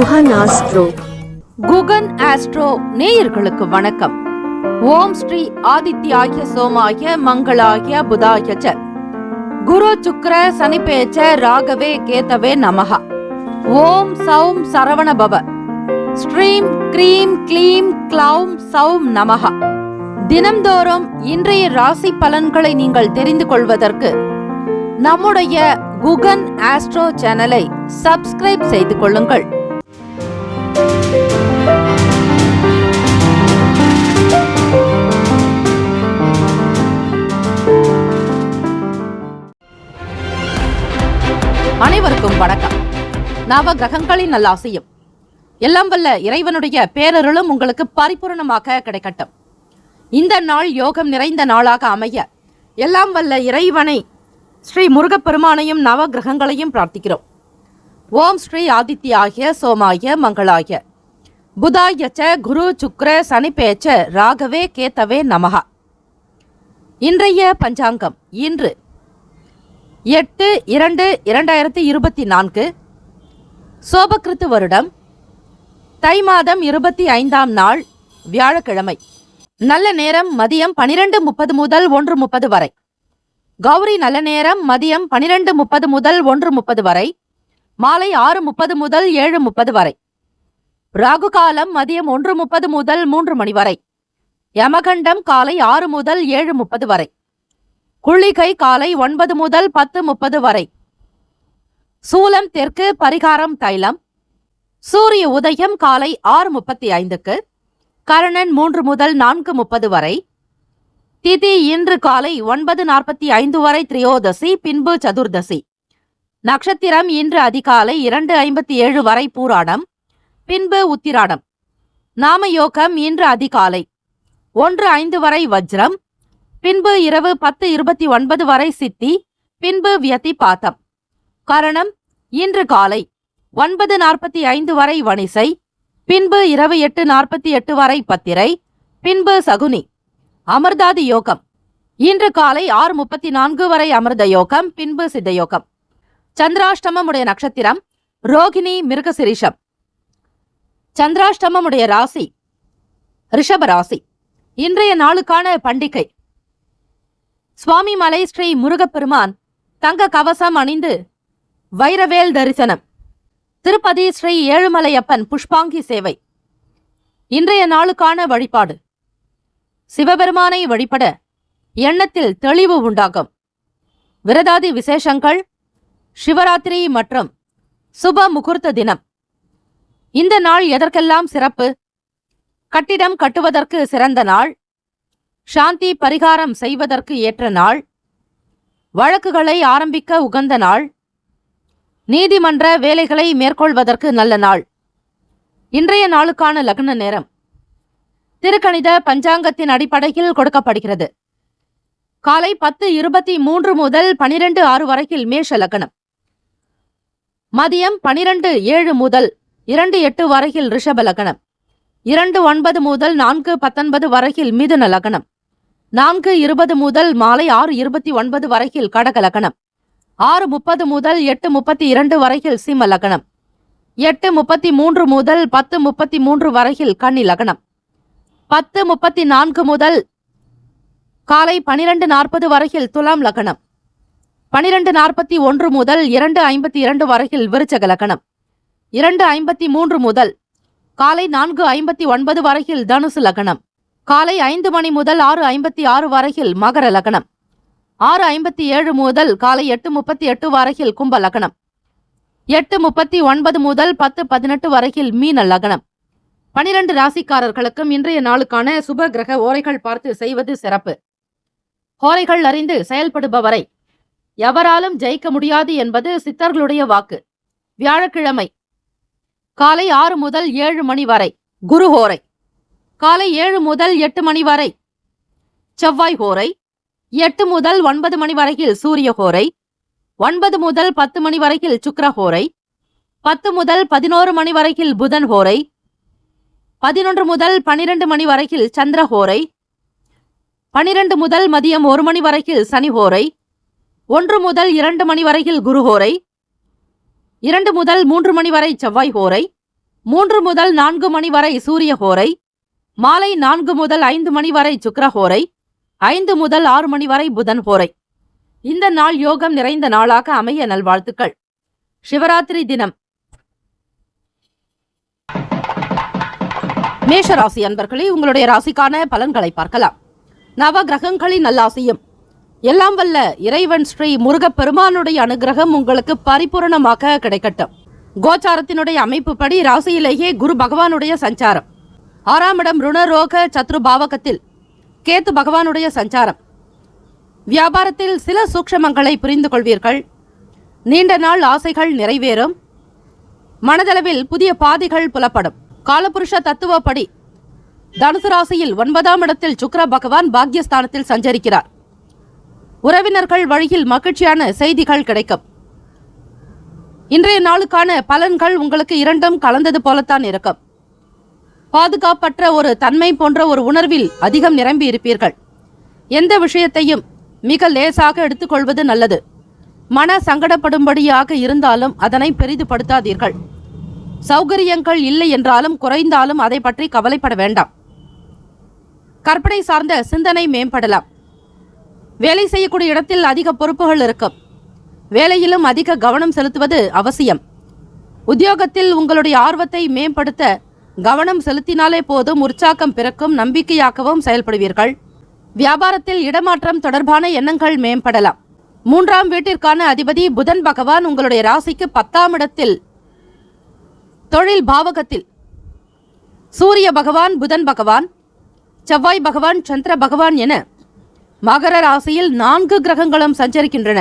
Guhan astro. Guhan astro நேயர்களுக்கு வணக்கம். ஓம் ஸ்ரீ ஆதித்யாய சோமாய மங்களாய புதாய ச குரு சுக்ர சனிபேச்ச ராகவே கேதவே நமஹ. ஓம் சௌம் சரவண பவ. ஸ்ரீம் க்ரீம் க்ளீம் க்ளௌம் சௌம் நமஹ. தினம்தோறும் இன்றைய ராசி பலன்களை நீங்கள் தெரிந்து கொள்வதற்கு நம்முடைய குகன் ஆஸ்ட்ரோ சேனலை சப்ஸ்கிரைப் செய்து கொள்ளுங்கள். அனைவருக்கும் வணக்கம். நவ கிரகங்களின் நல்லாசையும் எல்லாம் வல்ல இறைவனுடைய பேரருளும் உங்களுக்கு பரிபூரணமாக கிடைக்கட்டும். இந்த நாள் யோகம் நிறைந்த நாளாக அமைய எல்லாம் வல்ல இறைவனை ஸ்ரீ முருகப்பெருமானையும் நவ கிரகங்களையும் பிரார்த்திக்கிறோம். ஓம் ஸ்ரீ ஆதித்யாய சோமாய மங்களாய புதாய ச குரு சுக்ர சனிபேச்ச ராகவே கேதவே நமஹ. இன்றைய பஞ்சாங்கம் இன்று 8/2/2024 சோபகிருத்து வருடம் தை மாதம் 25ஆம் நாள் வியாழக்கிழமை. நல்ல நேரம் மதியம் 12:30 முதல் 1:30 வரை. கௌரி நல்ல நேரம் மதியம் 12:30 முதல் 1:30 வரை. மாலை 6:30 முதல் 7:30 வரை. ராகு காலம் மதியம் 1:30 முதல் 3 மணி வரை. யமகண்டம் காலை 6 முதல் 7:30 வரை. குளிகை காலை 9 முதல் 10:30 வரை. சூலம் தெற்கு, பரிகாரம் தைலம். சூரிய உதயம் காலை 6:35க்கு. கரணன் 3 முதல் 4:30 வரை. திதி இன்று காலை 9:45 வரை திரியோதசி, பின்பு சதுர்தசி. நட்சத்திரம் இன்று அதிகாலை 2:57 வரை பூராடம், பின்பு உத்திராடம். நாமயோகம் இன்று அதிகாலை 1:05 வரை வஜ்ரம், பின்பு இரவு 10:29 வரை சித்தி, பின்பு வியதிபாதம். கரணம் இன்று காலை 9:45 வரை வணிசை, பின்பு இரவு 8:48 வரை பத்திரை, பின்பு சகுனி. அமிர்தாதி யோகம் இன்று காலை 6:34 வரை அமிர்த யோகம், பின்பு சித்த யோகம். சந்திராஷ்டமம் உடைய நட்சத்திரம் ரோகிணி, மிருகசிரிஷம். சந்திராஷ்டமம் உடைய ராசி ரிஷப ராசி. இன்றைய நாளுக்கான பண்டிகை சுவாமி மலை ஸ்ரீ முருகப்பெருமான் தங்க கவசம் அணிந்து வைரவேல் தரிசனம். திருப்பதி ஸ்ரீ ஏழுமலையப்பன் புஷ்பாங்கி சேவை. இன்றைய நாளுக்கான வழிபாடு சிவபெருமானை வழிபட எண்ணத்தில் தெளிவு உண்டாகும். விரதாதி விசேஷங்கள் சிவராத்திரி மற்றும் சுப முகூர்த்த தினம். இந்த நாள் எதற்கெல்லாம் சிறப்பு? கட்டிடம் கட்டுவதற்கு சிறந்த நாள், சாந்தி பரிகாரம் செய்வதற்கு ஏற்ற நாள், வழக்குகளை ஆரம்பிக்க உகந்த நாள், நீதிமன்ற வேலைகளை மேற்கொள்வதற்கு நல்ல நாள். இன்றைய நாளுக்கான லக்ன நேரம் திருக்கணித பஞ்சாங்கத்தின் அடிப்படையில் கொடுக்கப்படுகிறது. காலை 10:23 முதல் 12:06 வரையில் மேஷ லக்னம். மதியம் 12:07 முதல் 2:08 வரையில் ரிஷப லக்னம். 2:09 முதல் 4:19 வரையில் மிதுன லக்னம். 4:20 முதல் மாலை 6:29 வரையில் கடக லக்னம். 6:30 முதல் 8:32 வரையில் சிம்ம லக்னம். 8:33 முதல் 10:33 வரையில் கன்னி லக்னம். 10:34 முதல் காலை 12:40 வரையில் துலாம் லக்னம். 12:41 முதல் 2:52 வரையில் விருச்சக லக்னம். 2:53 முதல் காலை 4:59 வரையில் தனுசு லக்னம். காலை 5 மணி முதல் 6:56 வரையில் மகர லக்னம். 6:57 முதல் காலை 8:38 வரையில் கும்ப லக்னம். 8:39 முதல் 10:18 வரையில் மீன லக்னம். 12 ராசிக்காரர்களுக்கும் இன்றைய நாளுக்கான சுப கிரக ஓரைகள் பார்த்து செய்வது சிறப்பு. ஓரைகள் அறிந்து செயல்படுபவரை எவராலும் ஜெயிக்க முடியாது என்பது சித்தர்களுடைய வாக்கு. வியாழக்கிழமை காலை 6 முதல் 7 மணி வரை குரு ஹோரை. காலை 7 முதல் 8 மணி வரை செவ்வாய் ஹோரை. 8 முதல் 9 மணி வரையில் சூரிய ஹோரை. 9 முதல் 10 மணி வரையில் சுக்கிர ஹோரை. 10 முதல் 11 மணி வரையில் புதன் ஹோரை. 11 முதல் 12 மணி வரையில் சந்திர ஹோரை. 12 முதல் மதியம் 1 மணி வரையில் சனி ஹோரை. 1 முதல் 2 மணி வரையில் குரு ஹோரை. 2 முதல் 3 மணி வரை செவ்வாய் ஹோரை. 3 முதல் 4 மணி வரை சூரிய ஹோரை, மாலை 4 முதல் 5 மணி வரை சுக்கிர ஹோரை, 5 முதல் 6 மணி வரை புதன் ஹோரை. இந்த நாள் யோகம் நிறைந்த நாளாக அமைய நல்வாழ்த்துக்கள். சிவராத்திரி தினம். மேஷ ராசி அன்பர்களே, உங்களுடைய ராசிக்கான பலன்களை பார்க்கலாம். நவ கிரகங்களின் நல்லாசியும் எல்லாம் வல்ல இறைவன் ஸ்ரீ முருகப்பெருமானுடைய அனுகிரகம் உங்களுக்கு பரிபூரணமாக கிடைக்கட்டும். கோச்சாரத்தினுடைய அமைப்புப்படி ராசியிலேயே குரு பகவானுடைய சஞ்சாரம், 6ஆம் இடம் ருணரோக சத்ரு பாவகத்தில் கேத்து பகவானுடைய சஞ்சாரம். வியாபாரத்தில் சில சூக்ஷமங்களை புரிந்து கொள்வீர்கள். நீண்ட நாள் ஆசைகள் நிறைவேறும். மனதளவில் புதிய பாதைகள் புலப்படும். காலபுருஷ தத்துவப்படி தனுசு ராசியில் 9ஆம் இடத்தில் சுக்கிர பகவான் பாக்யஸ்தானத்தில் சஞ்சரிக்கிறார். உறவினர்கள் வழியில் மகிழ்ச்சியான செய்திகள் கிடைக்கும். இன்றைய நாளுக்கான பலன்கள் உங்களுக்கு இரண்டும் கலந்தது போலத்தான் இருக்கும். பாதுகாப்பற்ற ஒரு தன்மை போன்ற ஒரு உணர்வில் அதிகம் நிரம்பி இருப்பீர்கள். எந்த விஷயத்தையும் மிக லேசாக எடுத்துக்கொள்வது நல்லது. மன சங்கடப்படும்படியாக இருந்தாலும் அதனை பெரிதுபடுத்தாதீர்கள். சௌகரியங்கள் இல்லை என்றாலும் குறைந்தாலும் அதை பற்றி கவலைப்பட வேண்டாம். கற்பனை சார்ந்த சிந்தனை மேம்படலாம். வேலை செய்யக்கூடிய இடத்தில் அதிக பொறுப்புகள் இருக்கும். வேலையிலும் அதிக கவனம் செலுத்துவது அவசியம். உத்தியோகத்தில் உங்களுடைய ஆர்வத்தை மேம்படுத்த கவனம் செலுத்தினாலே போதும். உற்சாகம் பிறக்கும். நம்பிக்கையாகவும் செயல்படுவீர்கள். வியாபாரத்தில் இடமாற்றம் தொடர்பான எண்ணங்கள் மேம்படலாம். 3ஆம் வீட்டிற்கான அதிபதி புதன் பகவான் உங்களுடைய ராசிக்கு 10ஆம் இடத்தில் தொழில் பாவகத்தில், சூரிய பகவான், புதன் பகவான், செவ்வாய் பகவான், சந்திர பகவான் என மகர ராசியில் 4 கிரகங்களும் சஞ்சரிக்கின்றன.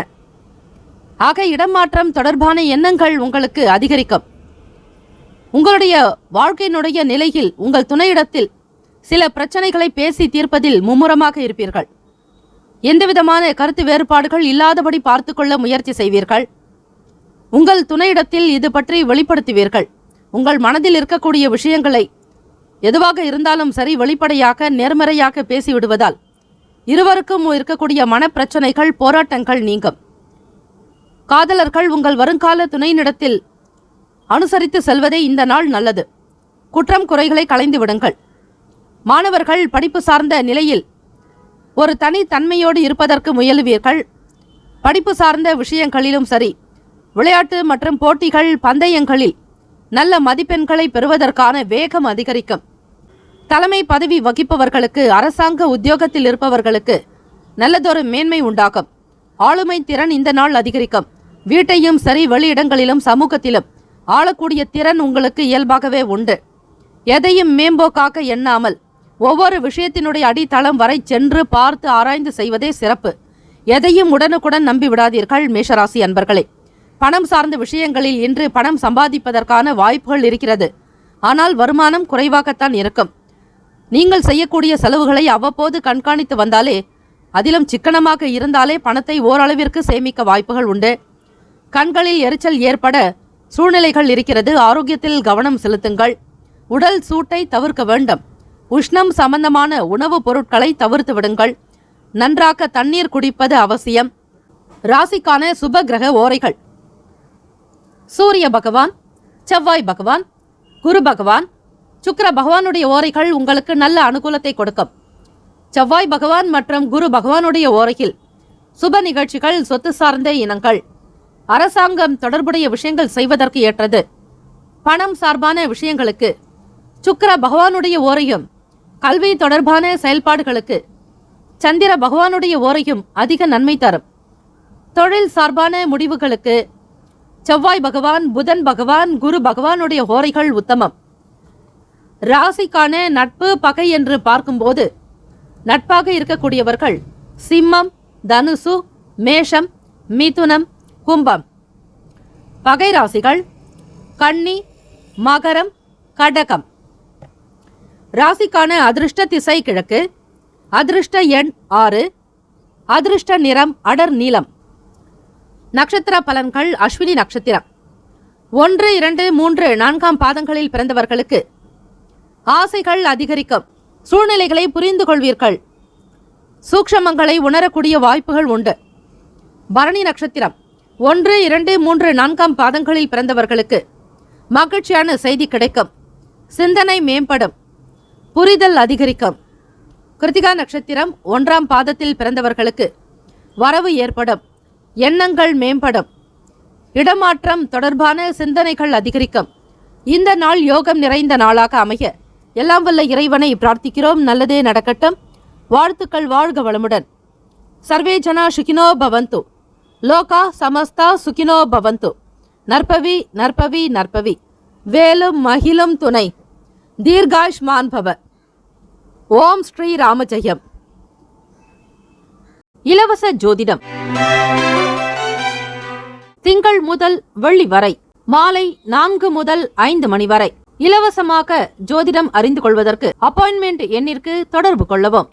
ஆக இடமாற்றம் தொடர்பான எண்ணங்கள் உங்களுக்கு அதிகரிக்கும். உங்களுடைய வாழ்க்கையினுடைய நிலையில் உங்கள் துணையிடத்தில் சில பிரச்சனைகளை பேசி தீர்ப்பதில் மும்முரமாக இருப்பீர்கள். எந்தவிதமான கருத்து வேறுபாடுகள் இல்லாதபடி பார்த்துக்கொள்ள முயற்சி செய்வீர்கள். உங்கள் துணையிடத்தில் இது பற்றி வெளிப்படுத்துவீர்கள். உங்கள் மனதில் இருக்கக்கூடிய விஷயங்களை எதுவாக இருந்தாலும் சரி வெளிப்படையாக நேர்மறையாக பேசிவிடுவதால் இருவருக்கும் இருக்கக்கூடிய மனப்பிரச்சனைகள், போராட்டங்கள் நீங்கும். காதலர்கள் உங்கள் வருங்கால துணையினிடத்தில் அனுசரித்து செல்வதே இந்த நாள் நல்லது. குற்றம் குறைகளை களைந்து விடுங்கள். மாணவர்கள் படிப்பு சார்ந்த நிலையில் ஒரு தனித்தன்மையோடு இருப்பதற்கு முயலுவீர்கள். படிப்பு சார்ந்த விஷயங்களிலும் சரி, விளையாட்டு மற்றும் போட்டிகள், பந்தயங்களில் நல்ல மதிப்பெண்களை பெறுவதற்கான வேகம் அதிகரிக்கும். தலைமை பதவி வகிப்பவர்களுக்கு, அரசாங்க உத்தியோகத்தில் இருப்பவர்களுக்கு நல்லதொரு மேன்மை உண்டாகும். ஆளுமை திறன் இந்த நாள் அதிகரிக்கும். வீட்டையும் சரி, வெளியிடங்களிலும் சமூகத்திலும் ஆளக்கூடிய திறன் உங்களுக்கு இயல்பாகவே உண்டு. எதையும் மேம்போக்காக எண்ணாமல் ஒவ்வொரு விஷயத்தினுடைய அடித்தளம் வரை சென்று பார்த்து ஆராய்ந்து செய்வதே சிறப்பு. எதையும் உடனுக்குடன் நம்பி விடாதீர்கள் மேஷராசி அன்பர்களே. பணம் சார்ந்த விஷயங்களில் இன்று பணம் சம்பாதிப்பதற்கான வாய்ப்புகள் இருக்கிறது. ஆனால் வருமானம் குறைவாகத்தான் இருக்கும். நீங்கள் செய்யக்கூடிய செலவுகளை அவ்வப்போது கண்காணித்து வந்தாலே, அதிலும் சிக்கனமாக இருந்தாலே பணத்தை ஓரளவிற்கு சேமிக்க வாய்ப்புகள் உண்டு. கண்களில் எரிச்சல் ஏற்பட சூழ்நிலைகள் இருக்கிறது. ஆரோக்கியத்தில் கவனம் செலுத்துங்கள். உடல் சூட்டை தவிர்க்க வேண்டும். உஷ்ணம் சம்பந்தமான உணவுப் பொருட்களை தவிர்த்து விடுங்கள். நன்றாக தண்ணீர் குடிப்பது அவசியம். ராசிக்கான சுப கிரக ஓரைகள்: சூரிய பகவான், செவ்வாய் பகவான், குரு பகவான், சுக்கிர பகவானுடைய ஓரைகள் உங்களுக்கு நல்ல அனுகூலத்தை கொடுக்கும். செவ்வாய் பகவான் மற்றும் குரு பகவானுடைய ஓரையில் சுப நிகழ்ச்சிகள், சொத்து சார்ந்த இனங்கள், அரசாங்கம் தொடர்புடைய விஷயங்கள் செய்வதற்கு ஏற்றது. பணம் சார்பான விஷயங்களுக்கு சுக்கிர பகவானுடைய ஓரையும், கல்வி தொடர்பான செயல்பாடுகளுக்கு சந்திர பகவானுடைய ஓரையும் அதிக நன்மை தரும். தொழில் சார்பான முடிவுகளுக்கு செவ்வாய் பகவான், புதன் பகவான், குரு பகவானுடைய ஓரைகள் உத்தமம். ராசிக்கான நட்பு பகை என்று பார்க்கும்போது நட்பாக இருக்கக்கூடியவர்கள் சிம்மம், தனுசு, மேஷம், மிதுனம், கும்பம். பகை ராசிகள் கன்னி, மகரம், கடகம். ராசிக்கான அதிர்ஷ்ட திசை கிழக்கு. அதிர்ஷ்ட எண் 6. அதிர்ஷ்ட நிறம் அடர் நீலம். நட்சத்திர பலன்கள்: அஸ்வினி நட்சத்திரம். 1, 2, 3, 4ஆம் பாதங்களில் பிறந்தவர்களுக்கு ஆசைகள் அதிகரிக்கும். சூழ்நிலைகளை புரிந்து கொள்வீர்கள். சூக்ஷமங்களை உணரக்கூடிய வாய்ப்புகள் உண்டு. பரணி நட்சத்திரம். 1, 2, 3, 4ஆம் பாதங்களில் பிறந்தவர்களுக்கு மகிழ்ச்சியான செய்தி கிடைக்கும். சிந்தனை மேம்படும், புரிதல் அதிகரிக்கும். கிருத்திகா நட்சத்திரம் 1ஆம் பாதத்தில் பிறந்தவர்களுக்கு வரவு ஏற்படும், எண்ணங்கள் மேம்படும், இடமாற்றம் தொடர்பான சிந்தனைகள் அதிகரிக்கும். இந்த நாள் யோகம் நிறைந்த நாளாக அமைய எல்லாம் வல்ல இறைவனை பிரார்த்திக்கிறோம். நல்லதே நடக்கட்டும். வாழ்த்துக்கள். வாழ்க வளமுடன். சர்வே ஜனா சுகினோ பவந்து, லோகா சமஸ்தா சுகினோ பவந்து. நற்பவி நற்பவி நற்பவி. வேலும் மகிழும் துணை. தீர்காஷ்மான் பவ. ஓம் ஸ்ரீ ராமஜெயம். இலவச ஜோதிடம் திங்கள் முதல் வெள்ளி வரை மாலை 4 முதல் 5 மணி வரை இலவசமாக ஜோதிடம் அறிந்து கொள்வதற்கு அப்பாயின்மெண்ட் எண்ணிற்கு தொடர்பு கொள்ளவும்.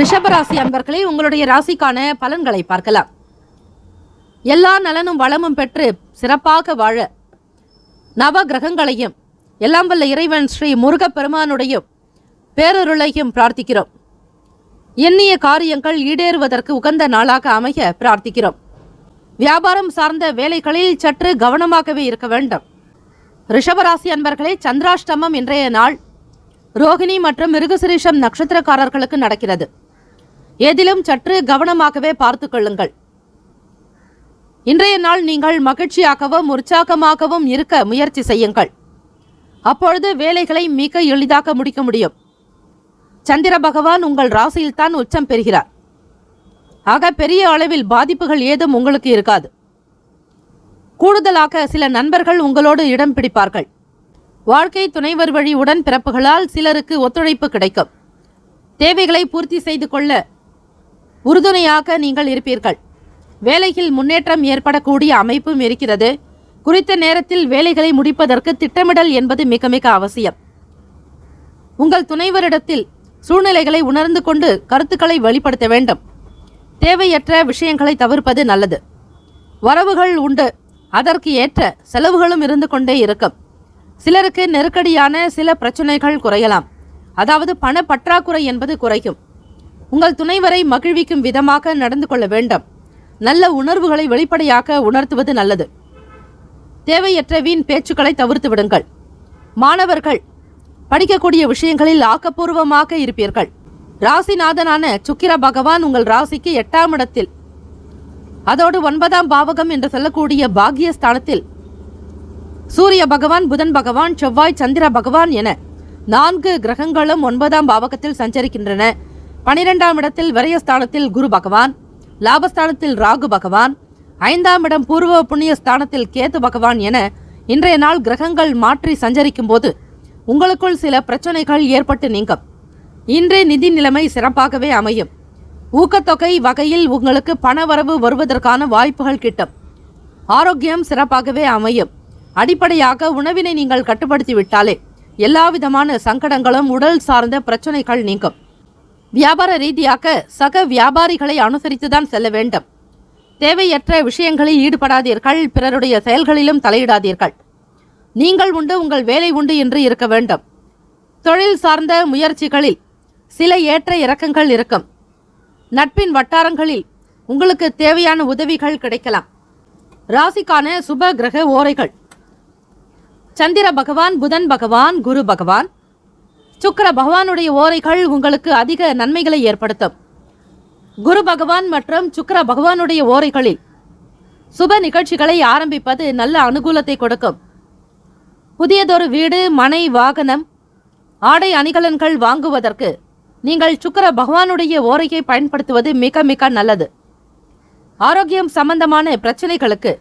ரிஷபராசி அன்பர்களே, உங்களுடைய ராசிக்கான பலன்களை பார்க்கலாம். எல்லா நலனும் வளமும் பெற்று சிறப்பாக வாழ நவ கிரகங்களையும் எல்லாம் வல்ல இறைவன் ஸ்ரீ முருகப்பெருமானுடைய பேரருளையும் பிரார்த்திக்கிறோம். எண்ணிய காரியங்கள் ஈடேறுவதற்கு உகந்த நாளாக அமைய பிரார்த்திக்கிறோம். வியாபாரம் சார்ந்த வேலைகளில் சற்று கவனமாகவே இருக்க வேண்டும். ரிஷபராசி அன்பர்களே, சந்திராஷ்டமம் இன்றைய நாள் ரோகிணி மற்றும் மிருகசிரீஷம் நட்சத்திரக்காரர்களுக்கு நடக்கிறது. ஏதிலும் சற்று கவனமாகவே பார்த்து கொள்ளுங்கள். இன்றைய நாள் நீங்கள் மகிழ்ச்சியாகவும் உற்சாகமாகவும் இருக்க முயற்சி செய்யுங்கள். அப்பொழுது வேலைகளை மிக எளிதாக முடிக்க முடியும். சந்திர பகவான் உங்கள் ராசியில்தான் உச்சம் பெறுகிறார். ஆக பெரிய அளவில் பாதிப்புகள் ஏதும் உங்களுக்கு இருக்காது. கூடுதலாக சில நண்பர்கள் உங்களோடு இடம் பிடிப்பார்கள். வாழ்க்கை துணைவர் வழி உடன் பிறப்புகளால் சிலருக்கு ஒத்துழைப்பு கிடைக்கும். தேவைகளை பூர்த்தி செய்து கொள்ள உறுதுணையாக நீங்கள் இருப்பீர்கள். வேலையில் முன்னேற்றம் ஏற்படக்கூடிய அமைப்பும் இருக்கிறது. குறித்த நேரத்தில் வேலைகளை முடிப்பதற்கு திட்டமிடல் என்பது மிக மிக அவசியம். உங்கள் துணைவரிடத்தில் சூழ்நிலைகளை உணர்ந்து கொண்டு கருத்துக்களை வெளிப்படுத்த வேண்டும். தேவையற்ற விஷயங்களை தவிர்ப்பது நல்லது. வரவுகள் உண்டு, அதற்கு ஏற்ற செலவுகளும் இருந்து கொண்டே இருக்கும். சிலருக்கு நெருக்கடியான சில பிரச்சனைகள் குறையலாம். அதாவது பண பற்றாக்குறை என்பது குறையும். உங்கள் துணைவரை மகிழ்விக்கும் விதமாக நடந்து கொள்ள வேண்டும். நல்ல உணர்வுகளை வெளிப்படையாக உணர்த்துவது நல்லது. தேவையற்ற வீண் பேச்சுக்களை தவிர்த்து விடுங்கள். மாணவர்கள் படிக்கக்கூடிய விஷயங்களில் ஆக்கப்பூர்வமாக இருப்பீர்கள். ராசிநாதனான சுக்கிர பகவான் உங்கள் ராசிக்கு 8ஆம் இடத்தில், அதோடு 9ஆம் பாவகம் என்று சொல்லக்கூடிய பாக்கியஸ்தானத்தில் சூரிய பகவான், புதன் பகவான், செவ்வாய், சந்திர பகவான் என 4 கிரகங்களும் 9ஆம் பாவகத்தில் சஞ்சரிக்கின்றன. 12ஆம் இடத்தில் விரயஸ்தானத்தில் குரு பகவான், லாபஸ்தானத்தில் ராகு பகவான், 5ஆம் இடம் பூர்வ புண்ணிய ஸ்தானத்தில் கேது பகவான் என இன்றைய நாள் கிரகங்கள் மாற்றி சஞ்சரிக்கும் போது உங்களுக்குள் சில பிரச்சனைகள் ஏற்பட்டு நீங்கும். இன்று நிதி நிலைமை சிறப்பாகவே அமையும். ஊக்கத்தொகை வகையில் உங்களுக்கு பணவரவு வருவதற்கான வாய்ப்புகள் கிட்டும். ஆரோக்கியம் சிறப்பாகவே அமையும். அடிப்படையாக உணவினை நீங்கள் கட்டுப்படுத்தி விட்டாலே எல்லாவிதமான சங்கடங்களும் உடல் சார்ந்த பிரச்சனைகள் நீங்கும். வியாபார ரீதியாக சக வியாபாரிகளை அனுசரித்துதான் செல்ல வேண்டும். தேவையற்ற விஷயங்களில் ஈடுபடாதீர்கள். பிறருடைய செயல்களிலும் தலையிடாதீர்கள். நீங்கள் உண்டு, உங்கள் வேலை உண்டு என்று இருக்க வேண்டும். தொழில் சார்ந்த முயற்சிகளில் சில ஏற்ற இறக்கங்கள் இருக்கும். நட்பின் வட்டாரங்களில் உங்களுக்கு தேவையான உதவிகள் கிடைக்கலாம். ராசிக்கான சுப கிரக ஓரைகள்: சந்திர பகவான், புதன் பகவான், குரு பகவான், சுக்கிர பகவானுடைய ஓரைகள் உங்களுக்கு அதிக நன்மைகளை ஏற்படுத்தும். குரு பகவான் மற்றும் சுக்கிர பகவானுடைய ஓரைகளில் சுப நிகழ்ச்சிகளை ஆரம்பிப்பது நல்ல அனுகூலத்தை கொடுக்கும். புதியதொரு வீடு, மனை, வாகனம், ஆடை அணிகலன்கள் வாங்குவதற்கு நீங்கள் சுக்கிர பகவானுடைய ஓரையை பயன்படுத்துவது மிக மிக நல்லது. ஆரோக்கியம் சம்பந்தமான பிரச்சனைகளுக்கு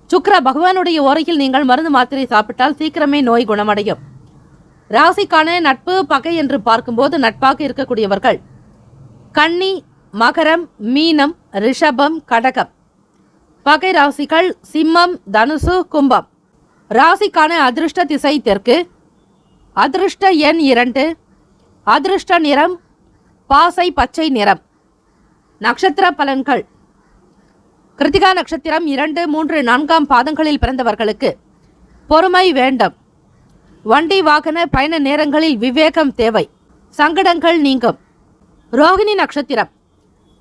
சுக்கிர பகவானுடைய ஓரையில் நீங்கள் மருந்து மாத்திரை சாப்பிட்டால் சீக்கிரமே நோய் குணமடையும். ராசிக்கான நட்பு பகை என்று பார்க்கும்போது நட்பாக இருக்கக்கூடியவர்கள் கன்னி, மகரம், மீனம், ரிஷபம், கடகம். பகை ராசிகள் சிம்மம், தனுசு, கும்பம். ராசிக்கான அதிர்ஷ்ட திசை தெற்கு. அதிர்ஷ்ட எண் 2. அதிர்ஷ்ட நிறம் பாசை பச்சை நிறம். நட்சத்திர பலன்கள்: கிருத்திகா நட்சத்திரம் 2, 3, 4ஆம் பாதங்களில் பிறந்தவர்களுக்கு பொறுமை வேண்டும். வண்டி வாகன பயண நேரங்களில் விவேகம் தேவை. சங்கடங்கள் நீங்கும். ரோகிணி நட்சத்திரம்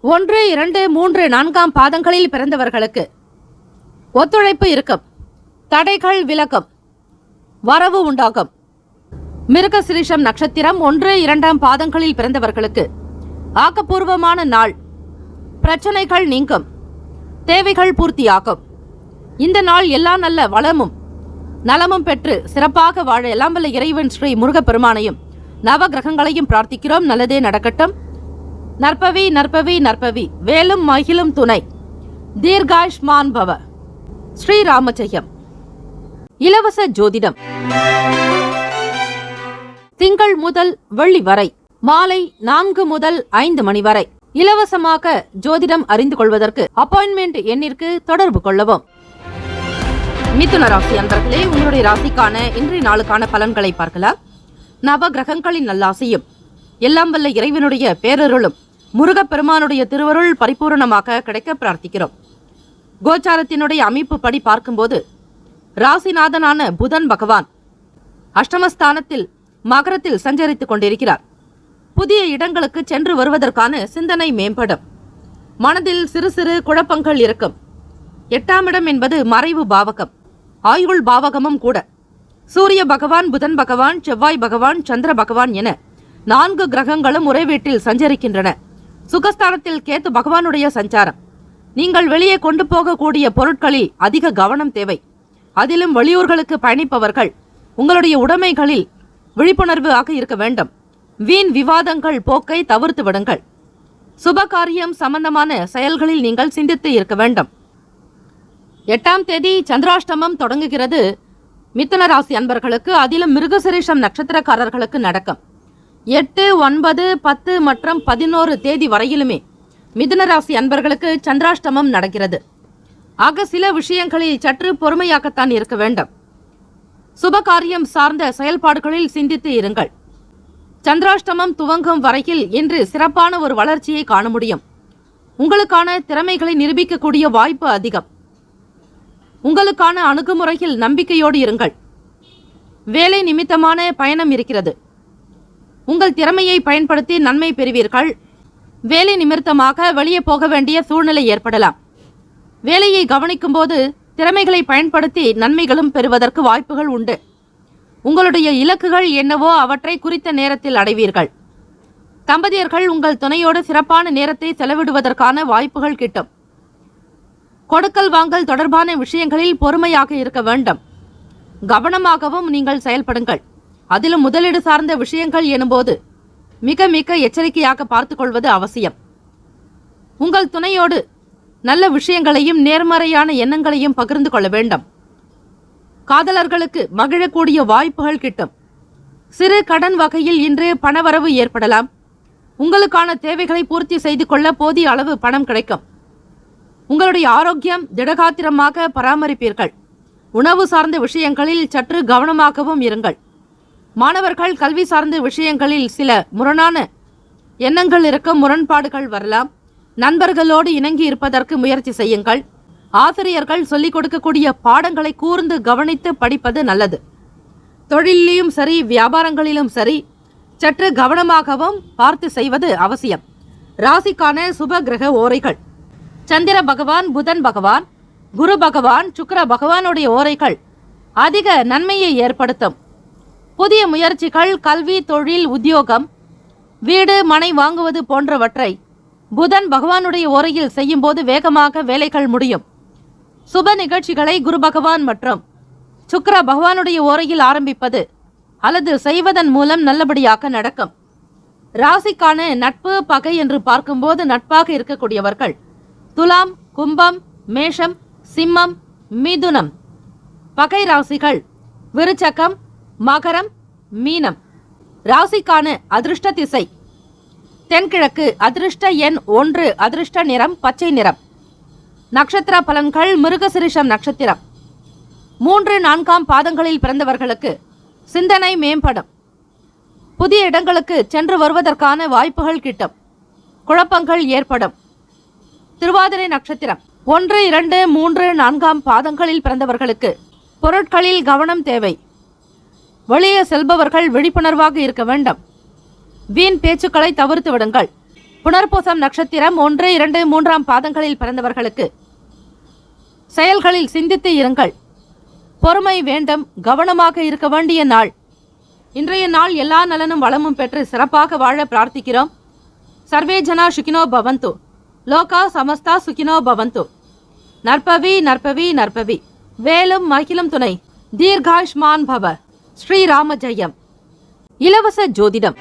1, 2, 3, 4ஆம் பாதங்களில் பிறந்தவர்களுக்கு ஒத்துழைப்பு இருக்கும். தடைகள் விலகும். வரவு உண்டாகும். மிருகசிரிஷம் நட்சத்திரம் 1, 2 பாதங்களில் பிறந்தவர்களுக்கு ஆக்கப்பூர்வமான நாள். பிரச்சனைகள் நீங்கும், தேவைகள் பூர்த்தியாகும். இந்த நாள் எல்லா நல்ல வளமும் நலமும் பெற்று சிறப்பாக வாழ எல்லாம் வல்ல இறைவன் ஸ்ரீ முருகப்பெருமானையும் நவ கிரகங்களையும் பிரார்த்திக்கிறோம். நல்லதே நடக்கட்டும். நற்பவி நற்பவி நற்பவி, வேலும் மகிழும் துணை, தீர்காயுஷ்மான் பவ. ஸ்ரீராமஜெயம். இலவச ஜோதிடம் திங்கள் முதல் வெள்ளி வரை மாலை 4 முதல் 5 மணி வரை இலவசமாக ஜோதிடம் அறிந்து கொள்வதற்கு அப்பாயின்மெண்ட் எண்ணிற்கு தொடர்பு கொள்ளவும். மிதுன ராசி அன்பர்களே, உங்களுடைய ராசிக்கான இன்றைய நாளுக்கான பலன்களை பார்க்கலாம். நவ கிரகங்களின் நல்லாசியும் எல்லாம் வல்ல இறைவனுடைய பேரருளும் முருகப்பெருமானுடைய திருவருள் பரிபூரணமாக கிடைக்க பிரார்த்திக்கிறோம். கோச்சாரத்தினுடைய அமைப்பு படி பார்க்கும்போது ராசிநாதனான புதன் பகவான் அஷ்டமஸ்தானத்தில் மகரத்தில் சஞ்சரித்துக் கொண்டிருக்கிறார். புதிய இடங்களுக்கு சென்று வருவதற்கான சிந்தனை மேம்படும். மனதில் சிறு சிறு குழப்பங்கள் இருக்கும். 8ஆம் இடம் என்பது மறைவு பாவகம், ஆயுள் பாவகமும் கூட. சூரிய பகவான், புதன் பகவான், செவ்வாய் பகவான், சந்திர பகவான் என 4 கிரகங்களும் ஒரே வீட்டில் சஞ்சரிக்கின்றன. சுகஸ்தானத்தில் கேத்து பகவானுடைய சஞ்சாரம். நீங்கள் வெளியே கொண்டு போகக்கூடிய பொருட்களில் அதிக கவனம் தேவை. அதிலும் வெளியூர்களுக்கு பயணிப்பவர்கள் உங்களுடைய உடைமைகளில் விழிப்புணர்வு ஆக இருக்க வேண்டும். வீண் விவாதங்கள் போக்கை தவிர்த்து விடுங்கள். சுபகாரியம் சம்பந்தமான செயல்களில் நீங்கள் சிந்தித்து இருக்க வேண்டும். 8ஆம் தேதி சந்திராஷ்டமம் தொடங்குகிறது மிதுன ராசி அன்பர்களுக்கு. அதிலும் மிருகசிரிஷம் நட்சத்திரக்காரர்களுக்கு நடக்கும். 8, 9, 10 மற்றும் 11 தேதி வரையிலுமே மிதுன ராசி அன்பர்களுக்கு சந்திராஷ்டமம் நடக்கிறது. ஆக சில விஷயங்களில் சற்று பொறுமையாகத்தான் இருக்க வேண்டும். சுபகாரியம் சார்ந்த செயல்பாடுகளில் சிந்தித்து இருங்கள். சந்திராஷ்டமம் துவங்கும் வரையில் இன்று சிறப்பான ஒரு வளர்ச்சியை காண முடியும். உங்களுக்கான திறமைகளை நிரூபிக்கக்கூடிய வாய்ப்பு அதிகம். உங்களுக்கான அணுகுமுறையில் நம்பிக்கையோடு இருங்கள். வேலை நிமித்தமான பயணம் இருக்கிறது. உங்கள் திறமையை பயன்படுத்தி நன்மை பெறுவீர்கள். வேலை நிமித்தமாக வெளியே போக வேண்டிய சூழ்நிலை ஏற்படலாம். வேலையை கவனிக்கும் போது திறமைகளை பயன்படுத்தி நன்மைகளும் பெறுவதற்கு வாய்ப்புகள் உண்டு. உங்களுடைய இலக்குகள் என்னவோ அவற்றை குறித்த நேரத்தில் அடைவீர்கள். தம்பதியர்கள் உங்கள் துணையோடு சிறப்பான நேரத்தை செலவிடுவதற்கான வாய்ப்புகள் கிட்டும். கொடுக்கல் வாங்கல் தொடர்பான விஷயங்களில் பொறுமையாக இருக்க வேண்டும். கவனமாகவும் நீங்கள் செயல்படுங்கள். அதிலும் முதலீடு சார்ந்த விஷயங்கள் எனும்போது மிக மிக எச்சரிக்கையாக பார்த்துக் கொள்வது அவசியம். உங்கள் துணையோடு நல்ல விஷயங்களையும் நேர்மறையான எண்ணங்களையும் பகிர்ந்து கொள்ள வேண்டும். காதலர்களுக்கு மகிழக்கூடிய வாய்ப்புகள் கிட்டும். சிறு கடன் வகையில் இன்று பணவரவு ஏற்படலாம். உங்களுக்கான தேவைகளை பூர்த்தி செய்து கொள்ள போதிய அளவு பணம் கிடைக்கும். உங்களுடைய ஆரோக்கியம் திடகாத்திரமாக பராமரிப்பீர்கள். உணவு சார்ந்த விஷயங்களில் சற்று கவனமாகவும் இருங்கள். மாணவர்கள் கல்வி சார்ந்த விஷயங்களில் சில முரணான எண்ணங்கள் இருக்கும். முரண்பாடுகள் வரலாம். நண்பர்களோடு இணங்கி இருப்பதற்கு முயற்சி செய்யுங்கள். ஆசிரியர்கள் சொல்லிக் கொடுக்கக்கூடிய பாடங்களை கூர்ந்து கவனித்து படிப்பது நல்லது. தொழிலிலும் சரி வியாபாரங்களிலும் சரி சற்று கவனமாகவும் பார்த்து செய்வது அவசியம். ராசிக்கான சுப கிரக ஓரைகள்: சந்திர பகவான், புதன் பகவான், குரு பகவான், சுக்கிர பகவானுடைய ஓரைகள் அதிக நன்மையை ஏற்படுத்தும். புதிய முயற்சிகள், கல்வி, தொழில், உத்தியோகம், வீடு, மனை வாங்குவது போன்றவற்றை புதன் பகவானுடைய ஓரையில் செய்யும் போது வேகமாக வேலைகள் முடியும். சுப நிகழ்ச்சிகளை குரு பகவான் மற்றும் சுக்கிர பகவானுடைய ஓரையில் ஆரம்பிப்பது அல்லது செய்வதன் மூலம் நல்லபடியாக நடக்கும். ராசிக்கான நட்பு பகை என்று பார்க்கும்போது நட்பாக இருக்கக்கூடியவர்கள் துலாம், கும்பம், மேஷம், சிம்மம், மிதுனம். பகை ராசிகள் விருச்சகம், மகரம், மீனம். ராசிக்கான அதிர்ஷ்ட திசை தென்கிழக்கு. அதிர்ஷ்ட எண் 1. அதிர்ஷ்ட நிறம் பச்சை நிறம். நட்சத்திர பலன்கள்: மிருகசிரிஷம் நட்சத்திரம் 3, 4 பாதங்களில் பிறந்தவர்களுக்கு சிந்தனை மேம்படும். புதிய இடங்களுக்கு சென்று வருவதற்கான வாய்ப்புகள் கிட்டும். குழப்பங்கள் ஏற்படும். திருவாதிரை நட்சத்திரம் 1, 2, 3, 4 பாதங்களில் பிறந்தவர்களுக்கு பொருட்களில் கவனம் தேவை. வெளியே செல்பவர்கள் விழிப்புணர்வாக இருக்க வேண்டும். வீண் பேச்சுக்களை தவிர்த்து விடுங்கள். புனர்பூசம் நட்சத்திரம் 1, 2, 3 பாதங்களில் பிறந்தவர்களுக்கு செயல்களில் சிந்தித்து இருங்கள். பொறுமை வேண்டும். கவனமாக இருக்க வேண்டிய நாள். இன்றைய நாள் எல்லா நலனும் வளமும் பெற்று சிறப்பாக வாழ பிரார்த்திக்கிறோம். சர்வே ஜனா சுகினோ பவந்து, லோகா சமஸ்தா சுகினோ பவந்து. நற்பவி நற்பவி நற்பவி. வேலும் மகிழும் துணை. தீர்காயுஷ்மான் பவ. ஸ்ரீராம ஜெயம். இலவச ஜோதிடம்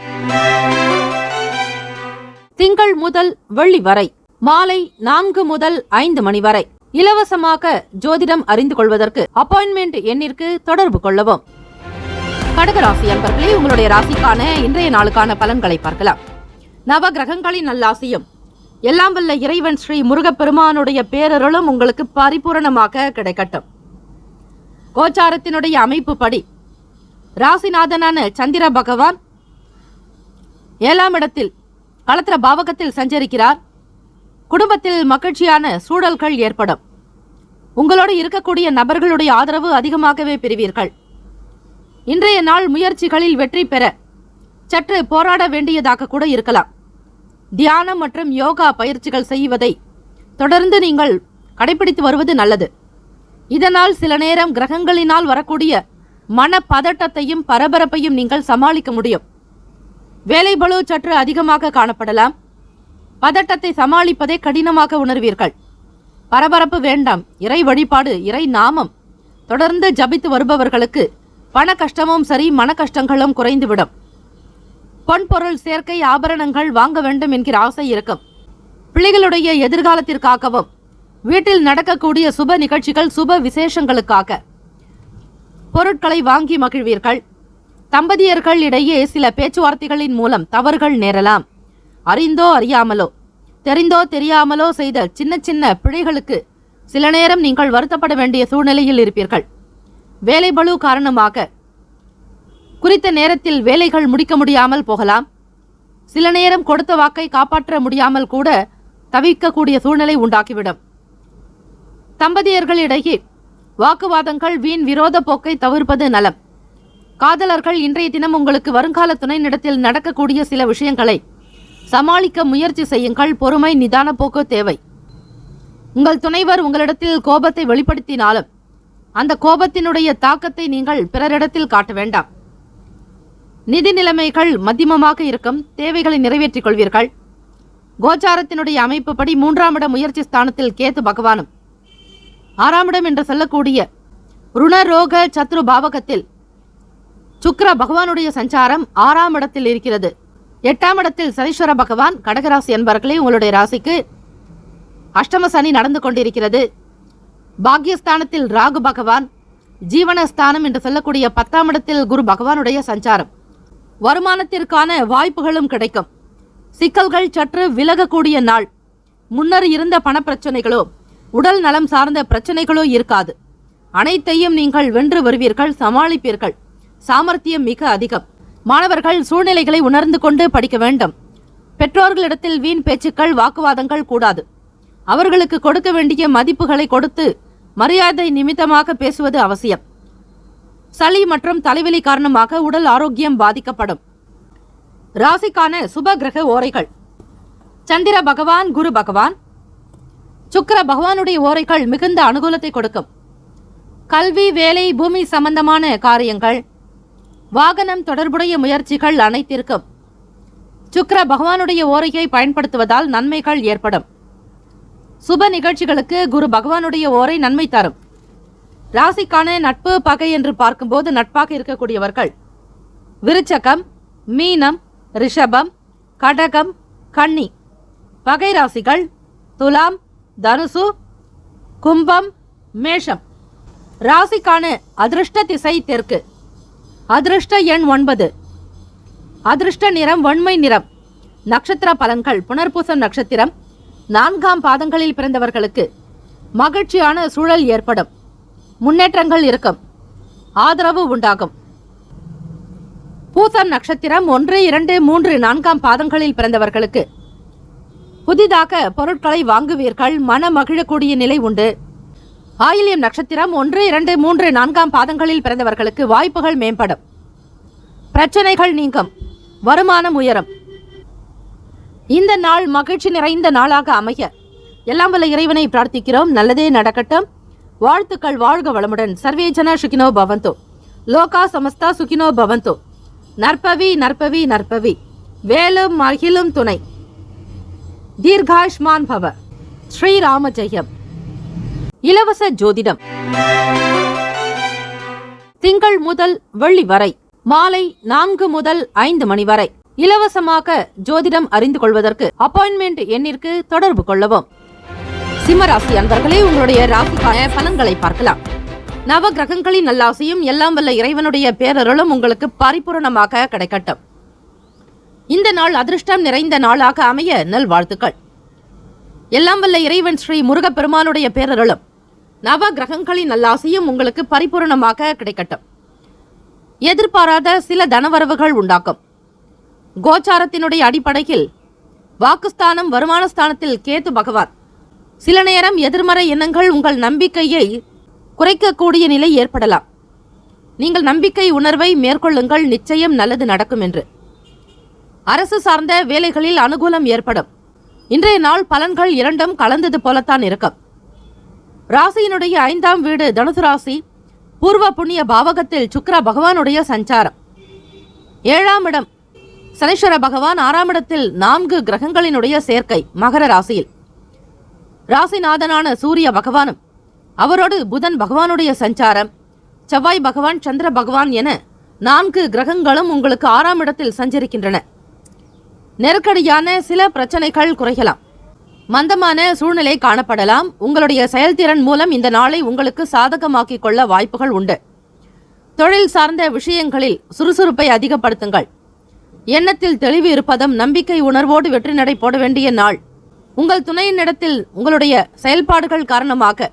திங்கள் முதல் வெள்ளி வரை மாலை 4 முதல் 5 மணி வரை இலவசமாக ஜோதிடம் அறிந்து கொள்வதற்கு அப்பாயின்மெண்ட் எண்ணிற்கு தொடர்பு கொள்ளவும். கடகராசி அன்பர்களே, உங்களுடைய ராசிக்கான இன்றைய நாளுக்கான பலன்களை பார்க்கலாம். நவ கிரகங்களின் நல்லாசியும் எல்லாம் வல்ல இறைவன் ஸ்ரீ முருகப்பெருமானுடைய பேரருளும் உங்களுக்கு பரிபூரணமாக கிடைக்கட்டும். கோச்சாரத்தினுடைய அமைப்பு படி ராசிநாதனான சந்திர பகவான் 7ஆம் இடத்தில் களத்திர பாவகத்தில் சஞ்சரிக்கிறார். குடும்பத்தில் மகிழ்ச்சியான சூழல்கள் ஏற்படும். உங்களோடு இருக்கக்கூடிய நபர்களுடைய ஆதரவு அதிகமாகவே பெறுவீர்கள். இன்றைய நாள் முயற்சிகளில் வெற்றி பெற சற்று போராட வேண்டியதாக கூட இருக்கலாம். தியானம் மற்றும் யோகா பயிற்சிகள் செய்வதை தொடர்ந்து நீங்கள் கடைபிடித்து வருவது நல்லது. இதனால் சில நேரம் கிரகங்களினால் வரக்கூடிய மன பதட்டத்தையும் பரபரப்பையும் நீங்கள் சமாளிக்க முடியும். வேலை பளு சற்று அதிகமாக காணப்படலாம். பதட்டத்தை சமாளிப்பதை கடினமாக உணர்வீர்கள். பரபரப்பு வேண்டாம். இறை வழிபாடு, இறை நாமம் தொடர்ந்து ஜபித்து வருபவர்களுக்கு பண கஷ்டமும் சரி, மன கஷ்டங்களும் குறைந்துவிடும். பொன்பொருள் சேர்க்கை, ஆபரணங்கள் வாங்க வேண்டும் என்கிற ஆசை இருக்கும். பிள்ளைகளுடைய எதிர்காலத்திற்காகவும் வீட்டில் நடக்கக்கூடிய சுப நிகழ்ச்சிகள், சுப விசேஷங்களுக்காக பொருட்களை வாங்கி மகிழ்வீர்கள். தம்பதியர்கள் இடையே சில பேச்சுவார்த்தைகளின் மூலம் தவறுகள் நேரலாம். அறிந்தோ அறியாமலோ, தெரிந்தோ தெரியாமலோ செய்த சின்ன சின்ன பிழைகளுக்கு சில நேரம் நீங்கள் வருத்தப்பட வேண்டிய சூழ்நிலையில் இருப்பீர்கள். வேலை பளு காரணமாக குறித்த நேரத்தில் வேலைகள் முடிக்க முடியாமல் போகலாம். சில நேரம் கொடுத்த வாக்கை காப்பாற்ற முடியாமல் கூட தவிக்கக்கூடிய சூழ்நிலை உண்டாக்கிவிடும். தம்பதியர்களிடையே வாக்குவாதங்கள், வீண் விரோத போக்கை தவிர்ப்பது நலம். காதலர்கள் இன்றைய தினம் உங்களுக்கு வருங்கால துணையினிடத்தில் நடக்கக்கூடிய சில விஷயங்களை சமாளிக்க முயற்சி செய்யுங்கள். பொறுமை, நிதான போக்கு தேவை. உங்கள் துணைவர் உங்களிடத்தில் கோபத்தை வெளிப்படுத்தினாலும் அந்த கோபத்தினுடைய தாக்கத்தை நீங்கள் பிறரிடத்தில் காட்ட வேண்டாம். நிதி நிலைமைகள் மத்தியமமாக இருக்கும். தேவைகளை நிறைவேற்றிக் கொள்வீர்கள். கோச்சாரத்தினுடைய அமைப்புப்படி 3ஆம் இட முயற்சி ஸ்தானத்தில் கேது பகவானும், 6ஆம் இடம் என்று சொல்லக்கூடிய ருணரோக சத்ரு பாவகத்தில் சுக்கிர பகவானுடைய சஞ்சாரம் 6ஆம் இடத்தில் இருக்கிறது. 8ஆம் இடத்தில் சனீஸ்வர பகவான். கடகராசி என்பவர்களே, உங்களுடைய ராசிக்கு அஷ்டம சனி நடந்து கொண்டிருக்கிறது. பாக்யஸ்தானத்தில் ராகு பகவான், ஜீவனஸ்தானம் என்று சொல்லக்கூடிய 10ஆம் இடத்தில் குரு பகவானுடைய சஞ்சாரம். வருமானத்திற்கான வாய்ப்புகளும் கிடைக்கும். சிக்கல்கள் சற்று விலகக்கூடிய நாள். முன்னர் இருந்த பணப்பிரச்சனைகளோ, உடல் நலம் சார்ந்த பிரச்சனைகளோ இருக்காது. அனைத்தையும் நீங்கள் வென்று வருவீர்கள், சமாளிப்பீர்கள். சாமர்த்தியம் மிக அதிகம். மாணவர்கள் சூழ்நிலைகளை உணர்ந்து கொண்டு படிக்க வேண்டும். பெற்றோர்களிடத்தில் வீண் பேச்சுக்கள், வாக்குவாதங்கள் கூடாது. அவர்களுக்கு கொடுக்க வேண்டிய மதிப்புகளை கொடுத்து மரியாதை நிமித்தமாக பேசுவது அவசியம். சளி மற்றும் தலைவலி காரணமாக உடல் ஆரோக்கியம் பாதிக்கப்படும். ராசிக்கான சுப கிரக ஓரைகள்: சந்திர பகவான், குரு பகவான், சுக்கிர பகவானுடைய ஓரைகள் மிகுந்த அனுகூலத்தை கொடுக்கும். கல்வி, வேலை, பூமி சம்பந்தமான காரியங்கள், வாகனம் தொடர்புடைய முயற்சிகள் அனைத்திற்கும் சுக்கிர பகவானுடைய ஓரையை பயன்படுத்துவதால் நன்மைகள் ஏற்படும். சுப நிகழ்ச்சிகளுக்கு குரு பகவானுடைய ஓரை நன்மை தரும். ராசிக்கான நட்பு, பகை என்று பார்க்கும்போது நட்பாக இருக்கக்கூடியவர்கள் விருச்சகம், மீனம், ரிஷபம், கடகம், கன்னி. பகை ராசிகள் துலாம், தனுசு, கும்பம், மேஷம். ராசிக்கான அதிர்ஷ்ட திசை தெற்கு. அதிர்ஷ்ட எண் 9. அதிர்ஷ்ட நிறம் வெண்மை நிறம். நட்சத்திர பலன்கள்: புனர்பூசம் நட்சத்திரம் 4ஆம் பாதங்களில் பிறந்தவர்களுக்கு மகிழ்ச்சியான சூழல் ஏற்படும். முன்னேற்றங்கள் இருக்கும். ஆதரவு உண்டாகும். பூசம் நட்சத்திரம் 1, 2, 3, 4ஆம் பாதங்களில் பிறந்தவர்களுக்கு புதிதாக பொருட்களை வாங்குவீர்கள். மன மகிழக்கூடிய நிலை உண்டு. ஆயில்யம் நட்சத்திரம் 1, 2, 3, 4ஆம் பாதங்களில் பிறந்தவர்களுக்கு வாய்ப்புகள் மேம்படும். பிரச்சனைகள் நீங்கும். வருமானம் உயரும். இந்த நாள் மகிழ்ச்சி நிறைந்த நாளாக அமைய எல்லாம் வல்ல இறைவனை பிரார்த்திக்கிறோம். நல்லதே நடக்கட்டும். வாழ்த்துக்கள். வாழ்க வளமுடன். சர்வே ஜன சுகினோ பவந்தோ. லோகா சமஸ்தா சுகினோ பவந்தோ. நற்பவி நற்பவி நற்பவி, வேலும் மகிழும் துணை, தீர்காயுஷ்மான் பவ, ஸ்ரீராம ஜெயம். இலவச ஜோதிடம் திங்கள் முதல் வெள்ளி வரை மாலை 4 முதல் 5 மணி வரை. இலவசமாக ஜோதிடம் அறிந்து கொள்வதற்கு அப்பாயின்மெண்ட் எண்ணிற்கு தொடர்பு கொள்ளவும். சிம்மராசி அன்பர்களே, உங்களுடைய ராசிக்கான பலன்களை பார்க்கலாம். நவ கிரகங்களின் நல்லாசியும் எல்லாம் வல்ல இறைவனுடைய பேரருளும் உங்களுக்கு பரிபூரணமாக கிடைக்கட்டும். இந்த நாள் அதிர்ஷ்டம் நிறைந்த நாளாக அமைய நல்வாழ்த்துக்கள். எல்லாம் வல்ல இறைவன் ஸ்ரீ முருகப்பெருமானுடைய பேரருளும் நவ கிரகங்களின் நல்லாசியும் உங்களுக்கு பரிபூரணமாக கிடைக்கட்டும். எதிர்பாராத சில தனவரவுகள் உண்டாக்கும். கோச்சாரத்தினுடைய அடிப்படையில் வாக்குஸ்தானம் வருமானஸ்தானத்தில் கேது பகவான். சில நேரம் எதிர்மறை எண்ணங்கள் உங்கள் நம்பிக்கையை குறைக்கக்கூடிய நிலை ஏற்படலாம். நீங்கள் நம்பிக்கை உணர்வை மேற்கொள்ளுங்கள், நிச்சயம் நல்லது நடக்கும் என்று. அரசு சார்ந்த வேலைகளில் அனுகூலம் ஏற்படும். இன்றைய நாள் பலன்கள் இரண்டும் கலந்தது போலத்தான் இருக்கும். ராசியினுடைய 5ஆம் வீடு தனுசு ராசி, பூர்வ புண்ணிய பாவகத்தில் சுக்கிர பகவானுடைய சஞ்சாரம். 7ஆம் இடம் சனீஸ்வர பகவான், 6ஆம் இடத்தில் 4 கிரகங்களினுடைய சேர்க்கை மகர ராசியில். ராசிநாதனான சூரிய பகவானும் அவரோடு புதன் பகவானுடைய சஞ்சாரம், செவ்வாய் பகவான், சந்திர பகவான் என 4 கிரகங்களும் உங்களுக்கு 6ஆம் இடத்தில் சஞ்சரிக்கின்றன. நெருக்கடியான சில பிரச்சனைகள் குறையலாம். மந்தமான சூழ்நிலை காணப்படலாம். உங்களுடைய செயல்திறன் மூலம் இந்த நாளை உங்களுக்கு சாதகமாக்கிக் கொள்ள வாய்ப்புகள் உண்டு. தொழில் சார்ந்த விஷயங்களில் சுறுசுறுப்பை அதிகப்படுத்துங்கள். எண்ணத்தில் தெளிவு இருப்பதும் நம்பிக்கை உணர்வோடு வெற்றி நடை போட வேண்டிய நாள். உங்கள் துணையினிடத்தில் உங்களுடைய செயல்பாடுகள் காரணமாக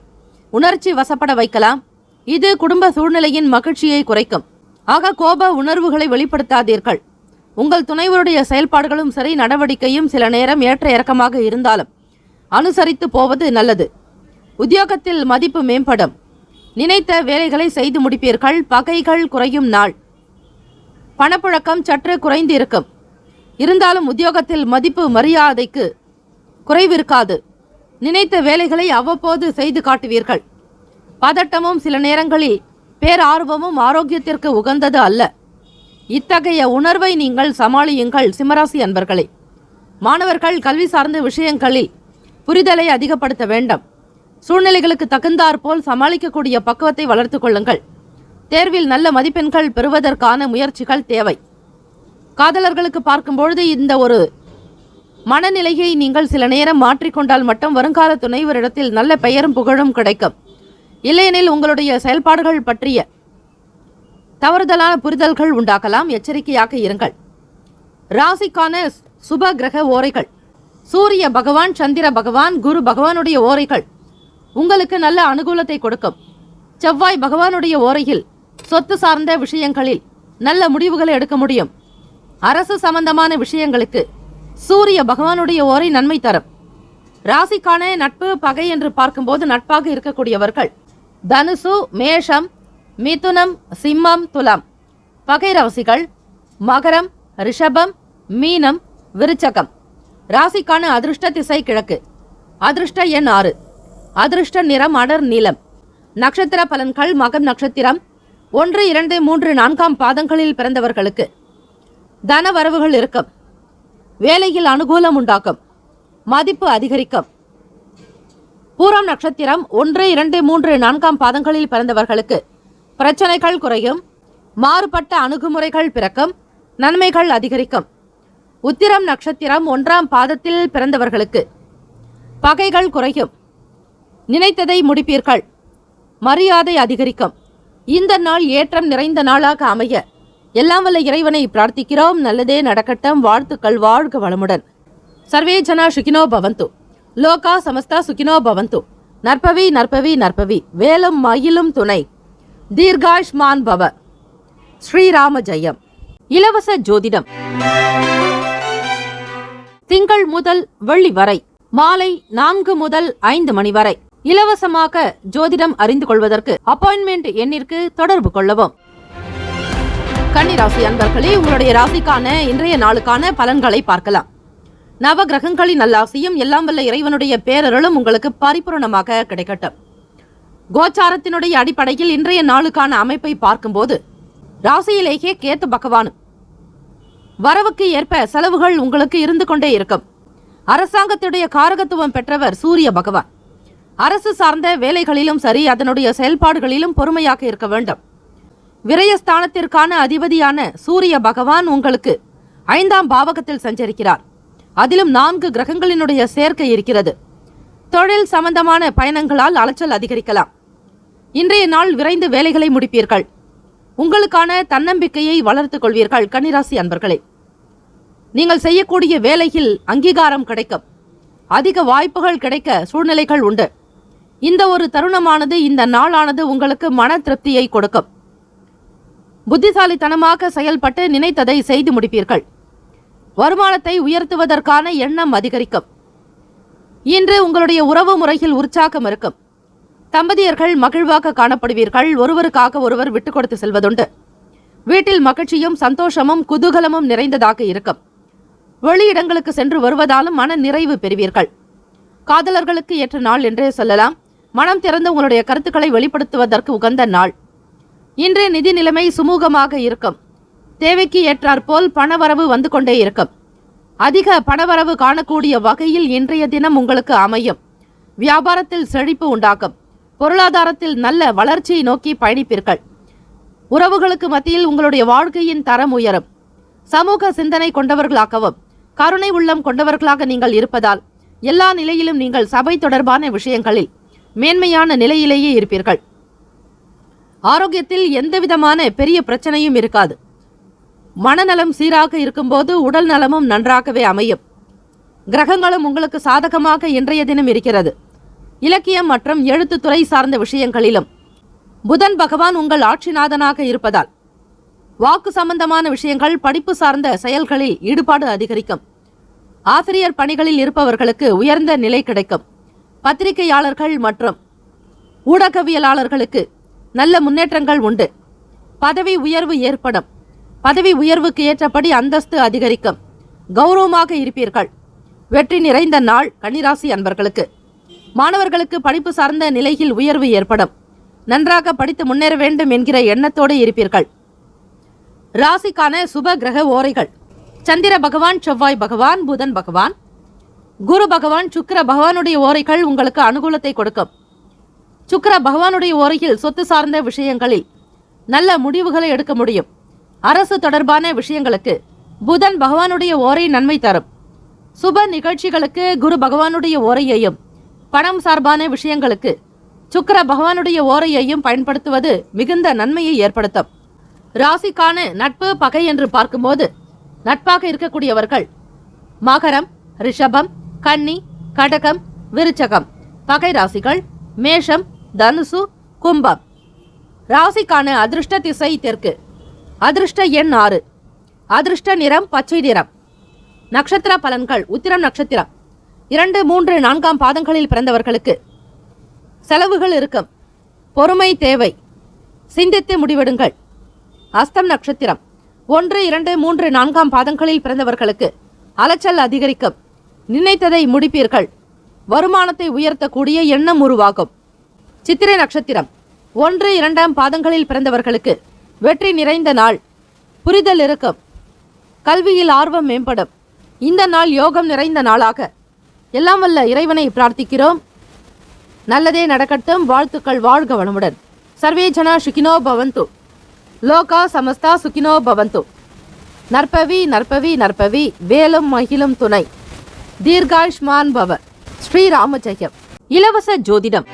உணர்ச்சி வசப்பட வைக்கலாம். இது குடும்ப சூழ்நிலையின் மகிழ்ச்சியை குறைக்கும். ஆக கோப உணர்வுகளை வெளிப்படுத்தாதீர்கள். உங்கள் துணைவருடைய செயல்பாடுகளும் சரி, நடவடிக்கையும் சில நேரம் ஏற்ற இறக்கமாக இருந்தாலும் அனுசரித்து போவது நல்லது. உத்தியோகத்தில் மதிப்பு மேம்படும். நினைத்த வேலைகளை செய்து முடிப்பீர்கள். பகைகள் குறையும் நாள். பணப்புழக்கம் சற்று குறைந்து இருக்கும். இருந்தாலும் உத்தியோகத்தில் மதிப்பு மரியாதைக்கு குறைவிருக்காது. நினைத்த வேலைகளை அவ்வப்போது செய்து காட்டுவீர்கள். பதட்டமும் சில நேரங்களில் பேரார்வமும் ஆரோக்கியத்திற்கு உகந்தது அல்ல. இத்தகைய உணர்வை நீங்கள் சமாளியுங்கள். சிம்மராசி அன்பர்களே, மாணவர்கள் கல்வி சார்ந்த விஷயங்களில் புரிதலை அதிகப்படுத்த வேண்டும். சூழ்நிலைகளுக்கு தகுந்தாற்போல் சமாளிக்கக்கூடிய பக்குவத்தை வளர்த்து கொள்ளுங்கள். தேர்வில் நல்ல மதிப்பெண்கள் பெறுவதற்கான முயற்சிகள் தேவை. காதலர்களுக்கு பார்க்கும்பொழுது இந்த ஒரு மனநிலையை நீங்கள் சில நேரம் மாற்றிக்கொண்டால் மட்டும் வருங்கால துணைவரிடத்தில் நல்ல பெயரும் புகழும் கிடைக்கும். இல்லையெனில் உங்களுடைய செயல்பாடுகள் பற்றிய தவறுதலான புரிதல்கள் உண்டாகலாம். எச்சரிக்கையாக இருங்கள். ராசிக்கான சுப கிரக ஓரைகள். சூரிய பகவான், சந்திர பகவான், குரு பகவானுடைய ஓரைகள் உங்களுக்கு நல்ல அனுகூலத்தை கொடுக்கும். செவ்வாய் பகவானுடைய ஓரையில் சொத்து சார்ந்த விஷயங்களில் நல்ல முடிவுகளை எடுக்க முடியும். அரசு சம்பந்தமான விஷயங்களுக்கு சூரிய பகவானுடைய ஓரை நன்மை தரும். ராசிக்கான நட்பு பகை என்று பார்க்கும்போது நட்பாக இருக்கக்கூடியவர்கள் தனுசு, மேஷம், மிதுனம், சிம்மம், துலாம். பகை ராசிகள் மகரம், ரிஷபம், மீனம், விருச்சகம். ராசிக்கான அதிர்ஷ்ட திசை கிழக்கு. அதிர்ஷ்ட எண் 6. அதிர்ஷ்ட நிறம் அடர் நீலம். நட்சத்திர பலன்கள் மகம் நட்சத்திரம் 1, 2, 3, 4ஆம் பாதங்களில் பிறந்தவர்களுக்கு தன வரவுகள் இருக்கும். வேலையில் அனுகூலம் உண்டாக்கும். மதிப்பு அதிகரிக்கும். பூரம் நட்சத்திரம் 1, 2, 3, 4ஆம் பாதங்களில் பிறந்தவர்களுக்கு பிரச்சனைகள் குறையும். மாறுபட்ட அணுகுமுறைகள் பிறக்கும். நன்மைகள் அதிகரிக்கும். உத்திரம் நட்சத்திரம் 1ஆம் பாதத்தில் பிறந்தவர்களுக்கு பகைகள் குறையும். நினைத்ததை முடிப்பீர்கள். மரியாதை அதிகரிக்கும். இந்த நாள் ஏற்றம் நிறைந்த நாளாக அமைய எல்லாம் வல்ல இறைவனை பிரார்த்திக்கிறோம். நல்லதே நடக்கட்டும். வாழ்த்துக்கள். வாழ்க வளமுடன். சர்வே ஜனா சுகினோ பவந்து. லோகா சமஸ்தா சுகினோ பவந்து. நற்பவி நற்பவி நற்பவி. வேலும் மயிலும் துணை. தீர்காயுஷ்மான் பவ. ஸ்ரீராம ஜெயம். இலவச ஜோதிடம் திங்கள் முதல் வெள்ளி வரை மாலை 4 முதல் 5 மணி வரை. இலவசமாக ஜோதிடம் அறிந்து கொள்வதற்கு அப்பாயின்மெண்ட் எண்ணிற்கு தொடர்பு கொள்ளவும். கன்னிராசி அன்பர்களே, உங்களுடைய ராசிக்கான இன்றைய நாளுக்கான பலன்களை பார்க்கலாம். நவ கிரகங்களின் நல்லாசியும் எல்லாம் வல்ல இறைவனுடைய பேரருளும் உங்களுக்கு பரிபூரணமாக கிடைக்கட்டும். கோச்சாரத்தினுடைய அடிப்படையில் இன்றைய நாளுக்கான அமைப்பை பார்க்கும்போது ராசியிலேயே கேத்து பகவானும் வரவுக்கு ஏற்ப செலவுகள் உங்களுக்கு இருந்து கொண்டே இருக்கும். அரசாங்கத்துடைய காரகத்துவம் பெற்றவர் சூரிய பகவான். அரசு சார்ந்த வேலைகளிலும் சரி, அதனுடைய செயல்பாடுகளிலும் பொறுமையாக இருக்க வேண்டும். விரயஸ்தானத்திற்கான அதிபதியான சூரிய பகவான் உங்களுக்கு 5ஆம் பாவகத்தில் சஞ்சரிக்கிறார். அதிலும் 4 கிரகங்களினுடைய சேர்க்கை இருக்கிறது. தொழில் சம்பந்தமான பயணங்களால் அலைச்சல் அதிகரிக்கலாம். இன்றைய நாள் விரைந்து வேலைகளை முடிப்பீர்கள். உங்களுக்கான தன்னம்பிக்கையை வளர்த்துக் கொள்வீர்கள். கன்னிராசி அன்பர்களே, நீங்கள் செய்யக்கூடிய வேலையில் அங்கீகாரம் கிடைக்கும். அதிக வாய்ப்புகள் கிடைக்க சூழ்நிலைகள் உண்டு. இந்த ஒரு தருணமானது, இந்த நாளானது உங்களுக்கு மன திருப்தியை கொடுக்கும். புத்திசாலித்தனமாக செயல்பட்டு நினைத்ததை செய்து முடிப்பீர்கள். வருமானத்தை உயர்த்துவதற்கான எண்ணம் அதிகரிக்கும். இன்று உங்களுடைய உறவு முறையில் உற்சாகம் இருக்கும். தம்பதியர்கள் மகிழ்வாக காணப்படுவீர்கள். ஒருவருக்காக ஒருவர் விட்டுக் கொடுத்து செல்வதுண்டு. வீட்டில் மகிழ்ச்சியும் சந்தோஷமும் குதூகலமும் நிறைந்ததாக இருக்கும். வெளியிடங்களுக்கு சென்று வருவதாலும் மன நிறைவு பெறுவீர்கள். காதலர்களுக்கு ஏற்ற நாள் என்றே சொல்லலாம். மனம் திறந்து உங்களுடைய கருத்துக்களை வெளிப்படுத்துவதற்கு உகந்த நாள். இன்றைய நிதி நிலைமை சுமூகமாக இருக்கும். தேவைக்கு ஏற்றாற்போல் பணவரவு வந்து கொண்டே இருக்கும். அதிக பணவரவு காணக்கூடிய வகையில் இன்றைய தினம் உங்களுக்கு அமையும். வியாபாரத்தில் செழிப்பு உண்டாகும். பொருளாதாரத்தில் நல்ல வளர்ச்சியை நோக்கி பயணிப்பீர்கள். உறவுகளுக்கு மத்தியில் உங்களுடைய வாழ்க்கையின் தரம் உயரும். சமூக சிந்தனை கொண்டவர்களாகவும் கருணை உள்ளம் கொண்டவர்களாக நீங்கள் இருப்பதால் எல்லா நிலையிலும் நீங்கள் சபை தொடர்பான விஷயங்களில் மேன்மையான நிலையிலேயே இருப்பீர்கள். ஆரோக்கியத்தில் எந்தவிதமான பெரிய பிரச்சனையும் இருக்காது. மனநலம் சீராக இருக்கும்போது உடல் நலமும் நன்றாகவே அமையும். கிரகங்களும் உங்களுக்கு சாதகமாக இன்றைய தினம் இருக்கிறது. இலக்கியம் மற்றும் எழுத்துத்துறை சார்ந்த விஷயங்களிலும் புதன் பகவான் உங்கள் ஆட்சிநாதனாக இருப்பதால் வாக்கு சம்பந்தமான விஷயங்கள், படிப்பு சார்ந்த செயல்களில் ஈடுபாடு அதிகரிக்கும். ஆசிரியர் பணிகளில் இருப்பவர்களுக்கு உயர்ந்த நிலை கிடைக்கும். பத்திரிகையாளர்கள் மற்றும் ஊடகவியலாளர்களுக்கு நல்ல முன்னேற்றங்கள் உண்டு. பதவி உயர்வு ஏற்படும். பதவி உயர்வுக்கு ஏற்றபடி அந்தஸ்து அதிகரிக்கும். கௌரவமாக இருப்பீர்கள். வெற்றி நிறைந்த நாள் கன்னிராசி அன்பர்களுக்கு. மாணவர்களுக்கு படிப்பு சார்ந்த நிலையில் உயர்வு ஏற்படும். நன்றாக படித்து முன்னேற வேண்டும் என்கிற எண்ணத்தோடு இருப்பீர்கள். ராசிக்கான சுப கிரக ஓரைகள்: சந்திர பகவான், செவ்வாய் பகவான், புதன் பகவான், குரு பகவான், சுக்கிர பகவானுடைய ஓரைகள் உங்களுக்கு அனுகூலத்தை கொடுக்கும். சுக்கிர பகவானுடைய ஓரையில் சொத்து சார்ந்த விஷயங்களில் நல்ல முடிவுகளை எடுக்க முடியும். அரசு தொடர்பான விஷயங்களுக்கு புதன் பகவானுடைய ஓரை நன்மை தரும். சுப நிகழ்ச்சிகளுக்கு குரு பகவானுடைய ஓரையையும், பணம் சார்பான விஷயங்களுக்கு சுக்கிர பகவானுடைய ஓரையையும் பயன்படுத்துவது மிகுந்த நன்மையை ஏற்படுத்தும். ராசிக்கான நட்பு பகை என்று பார்க்கும்போது நட்பாக இருக்கக்கூடியவர்கள் மகரம், ரிஷபம், கன்னி, கடகம், விருச்சகம். பகை ராசிகள் மேஷம், தனுசு, கும்பம். ராசிக்கான அதிர்ஷ்ட திசை தெற்கு. அதிர்ஷ்ட எண் 6. அதிர்ஷ்ட நிறம் பச்சை நிறம். நட்சத்திர பலன்கள்: உத்திரம் நட்சத்திரம் 2, 3, 4ஆம் பாதங்களில் பிறந்தவர்களுக்கு செலவுகள் இருக்கும். பொறுமை தேவை. சிந்தித்து முடிவெடுங்கள். அஸ்தம் நட்சத்திரம் 1, 2, 3, 4ஆம் பாதங்களில் பிறந்தவர்களுக்கு அலைச்சல் அதிகரிக்கும். நினைத்ததை முடிப்பீர்கள். வருமானத்தை உயர்த்தக்கூடிய எண்ணம் உருவாகும். சித்திரை நட்சத்திரம் 1, 2ஆம் பாதங்களில் பிறந்தவர்களுக்கு வெற்றி நிறைந்த நாள். புரிதல் இருக்கும். கல்வியில் ஆர்வம் மேம்படும். இந்த நாள் யோகம் நிறைந்த நாளாக எல்லாம் வல்ல இறைவனை பிரார்த்திக்கிறோம். நல்லதே நடக்கட்டும். வாழ்த்துக்கள். வாழ்க வளமுடன். சர்வே ஜனா சுகினோ பவந்து. லோகா சமஸ்தா சுகினோ பவந்து. நற்பவி நற்பவி நற்பவி. வேலும் மகிழும் துணை. தீர்காயுஷ்மான் பவ. ஸ்ரீராம ஜெயம். இலவச ஜோதிடம்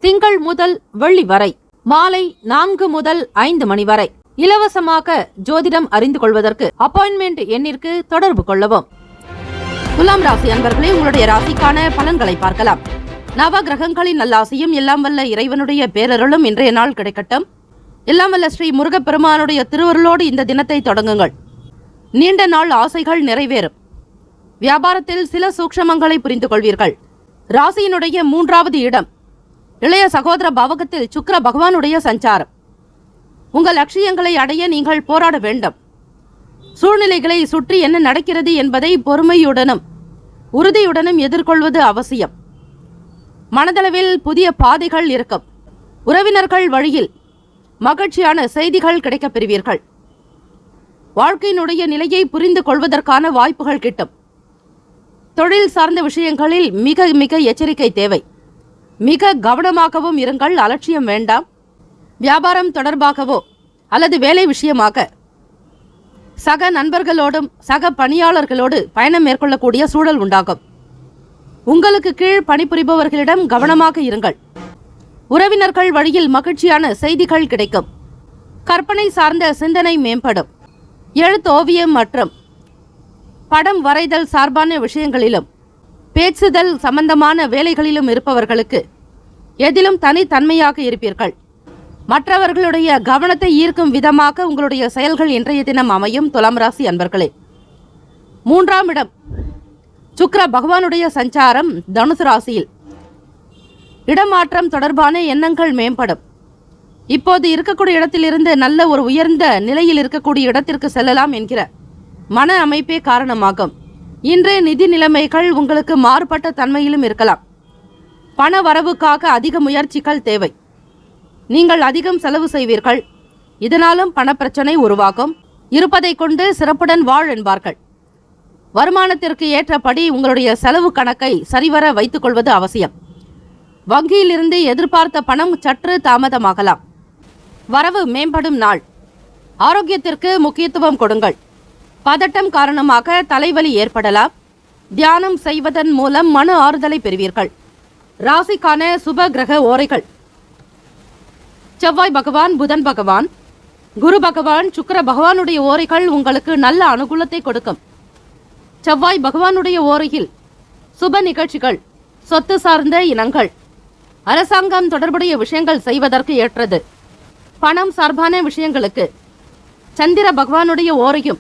திங்கள் முதல் வெள்ளி வரை மாலை 4 முதல் 5 மணி வரை இலவசமாக ஜோதிடம் அறிந்து கொள்வதற்கு அப்பாயின்மெண்ட் எண்ணிற்கு தொடர்பு கொள்ளவும். துலாம் ராசி அன்பர்களே, உங்களுடைய ராசிக்கான பலன்களை பார்க்கலாம். நவ கிரகங்களின் நல்லாசையும் எல்லாம் வல்ல இறைவனுடைய பேரருளும் இன்றைய நாள் கிடைக்கட்டும். எல்லாம் வல்ல ஸ்ரீ முருகப்பெருமானுடைய திருவருளோடு இந்த தினத்தை தொடங்குங்கள். நீண்ட நாள் ஆசைகள் நிறைவேறும். வியாபாரத்தில் சில சூக்ஷமங்களை புரிந்து கொள்வீர்கள். ராசியினுடைய 3வது இடம் இளைய சகோதர பாவகத்தில் சுக்கிர பகவானுடைய சஞ்சாரம். உங்கள் லட்சியங்களை அடைய நீங்கள் போராட வேண்டும். சூழ்நிலைகளை சுற்றி என்ன நடக்கிறது என்பதை பொறுமையுடனும் உறுதியுடனும் எதிர்கொள்வது அவசியம். மனதளவில் புதிய பாதைகள் இருக்கும். உறவினர்கள் வழியில் மகிழ்ச்சியான செய்திகள் கிடைக்கப் பெறுவீர்கள். வாழ்க்கையினுடைய நிலையை புரிந்து கொள்வதற்கான வாய்ப்புகள் கிட்டும். தொழில் சார்ந்த விஷயங்களில் மிக மிக எச்சரிக்கை தேவை. மிக கவனமாகவும் இருங்கள், அலட்சியம் வேண்டாம். வியாபாரம் தொடர்பாகவோ அல்லது வேலை விஷயமாக சக நண்பர்களோடும் சக பணியாளர்களோடு பயணம் மேற்கொள்ளக்கூடிய சூழல் உண்டாகும். உங்களுக்கு கீழ் பணிபுரிபவர்களிடம் கவனமாக இருங்கள். உறவினர்கள் வழியில் மகிழ்ச்சியான செய்திகள் கிடைக்கும். கற்பனை சார்ந்த சிந்தனை மேம்படும். எழுத்தோவியம் மற்றும் படம் வரைதல் சார்பான விஷயங்களிலும் பேச்சுதல் சம்பந்தமான வேலைகளிலும் இருப்பவர்களுக்கு எதிலும் தனித்தன்மையாக இருப்பீர்கள். மற்றவர்களுடைய கவனத்தை ஈர்க்கும் விதமாக உங்களுடைய செயல்கள் இன்றைய தினம் அமையும். துலாம் ராசி அன்பர்களே, 3ஆம் இடம் சுக்கிர பகவானுடைய சஞ்சாரம் தனுசு ராசியில். இடமாற்றம் தொடர்பான எண்ணங்கள் மேம்படும். இப்போது இருக்கக்கூடிய இடத்திலிருந்து நல்ல ஒரு உயர்ந்த நிலையில் இருக்கக்கூடிய இடத்திற்கு செல்லலாம் என்கிற மன அமைப்பே காரணமாகும். இன்று நிதி நிலைமைகள் உங்களுக்கு மாறுபட்ட தன்மையிலும் இருக்கலாம். பண வரவுக்காக அதிக முயற்சிகள் தேவை. நீங்கள் அதிகம் செலவு செய்வீர்கள். இதனாலும் பணப்பிரச்சனை உருவாகும். இருப்பதை கொண்டு சிறப்புடன் வாழ் என்பார்கள். வருமானத்திற்கு ஏற்றபடி உங்களுடைய செலவு கணக்கை சரிவர வைத்துக் கொள்வது அவசியம். வங்கியிலிருந்து எதிர்பார்த்த பணம் சற்று தாமதமாகலாம். வரவு மேம்படும் நாள். ஆரோக்கியத்திற்கு முக்கியத்துவம் கொடுங்கள். பதட்டம் காரணமாக தலைவலி ஏற்படலாம். தியானம் செய்வதன் மூலம் மன ஆறுதலை பெறுவீர்கள். ராசிக்கான சுப கிரக ஓரைகள்: செவ்வாய் பகவான், புதன் பகவான், குரு பகவான், சுக்கிர பகவானுடைய ஓரைகள் உங்களுக்கு நல்ல அனுகூலத்தை கொடுக்கும். செவ்வாய் பகவானுடைய ஓரையில் சுப நிகழ்ச்சிகள், சொத்து சார்ந்த இனங்கள், அரசாங்கம் தொடர்புடைய விஷயங்கள் செய்வதற்கு ஏற்றது. பணம் சார்பான விஷயங்களுக்கு சந்திர பகவானுடைய ஓரையும்,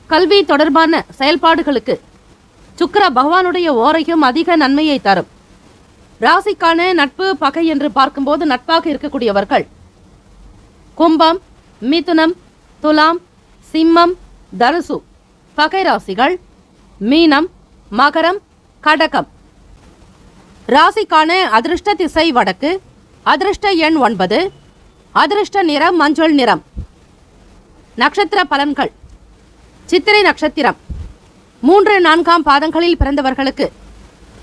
கல்வி தொடர்பான செயல்பாடுகளுக்கு சுக்கிர பகவானுடைய ஓரையும் அதிக நன்மையை தரும். ராசிக்கான நட்பு பகை என்று பார்க்கும்போது நட்பாக இருக்கக்கூடியவர்கள் கும்பம், மிதுனம், துலாம், சிம்மம், தனுசு. பகை ராசிகள் மீனம், மகரம், கடகம். ராசிக்கான அதிர்ஷ்ட திசை வடக்கு. அதிர்ஷ்ட எண் 9. அதிர்ஷ்ட நிறம் மஞ்சள் நிறம். நட்சத்திர பலன்கள்: சித்திரை நட்சத்திரம் 3, 4ஆம் பாதங்களில் பிறந்தவர்களுக்கு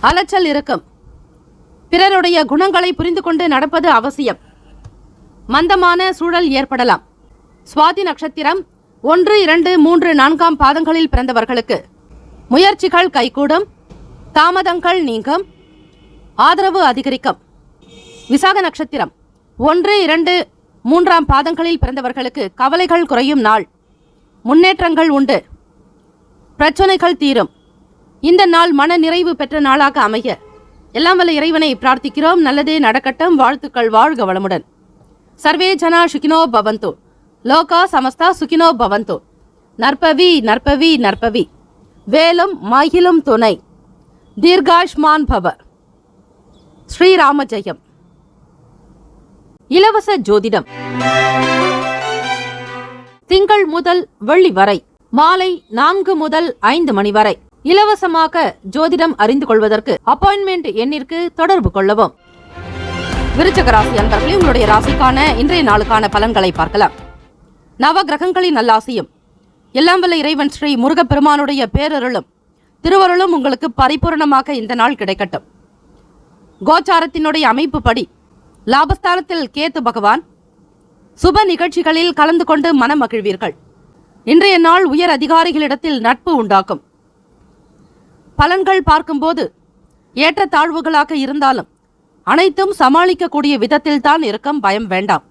அலைச்சல் இருக்கும். பிறருடைய குணங்களை புரிந்து கொண்டு நடப்பது அவசியம். மந்தமான சூழல் ஏற்படலாம். சுவாதி நட்சத்திரம் 1, 2, 3, 4ஆம் பாதங்களில் பிறந்தவர்களுக்கு முயற்சிகள் கைகூடும். தாமதங்கள் நீங்கும். ஆதரவு அதிகரிக்கும். விசாக நட்சத்திரம் 1, 2, 3ஆம் பாதங்களில் பிறந்தவர்களுக்கு கவலைகள் குறையும் நாள். முன்னேற்றங்கள் உண்டு. பிரச்சனைகள் தீரும். இந்த நாள் மன நிறைவு பெற்ற நாளாக அமைய எல்லாம் வல்ல இறைவனை பிரார்த்திக்கிறோம். நல்லதே நடக்கட்டும். வாழ்த்துக்கள். வாழ்க வளமுடன். சர்வே ஜனா சுகினோ பவந்து. லோகா சமஸ்தா சுகினோ பவந்து. நற்பவி நற்பவி நற்பவி. வேலும் மகிழும் துணை. தீர்காஷ்மான் பவ. ஸ்ரீராம ஜெயம். இலவச ஜோதிடம் திங்கள் முதல் வெள்ளி வரை மாலை 4 முதல் 5 மணி வரை இலவசமாக ஜோதிடம் அறிந்து கொள்வதற்கு அப்பாயின்மெண்ட் எண்ணிற்கு தொடர்பு கொள்ளவும். விருச்சிக ராசி அன்பர்களே, உங்களுடைய ராசிக்கான இன்றைய நாளுக்கான பலன்களை பார்க்கலாம். நவ கிரகங்களின் நல்லாசியும் எல்லாம் வல்ல இறைவன் ஸ்ரீ முருகப்பெருமானுடைய பேரருளும் திருவருளும் உங்களுக்கு பரிபூர்ணமாக இந்த நாள் கிடைக்கட்டும். கோச்சாரத்தினுடைய அமைப்பு படி லாபஸ்தானத்தில் கேத்து பகவான். சுப நிகழ்ச்சிகளில் கலந்து கொண்டு மனம் மகிழ்வீர்கள். இன்றைய நாள் உயர் அதிகாரிகளிடத்தில் நட்பு உண்டாக்கும். பலன்கள் பார்க்கும்போது ஏற்ற தாழ்வுகளாக இருந்தாலும் அனைத்தும் சமாளிக்கக்கூடிய விதத்தில் தான் இருக்கும். பயம் வேண்டாம்.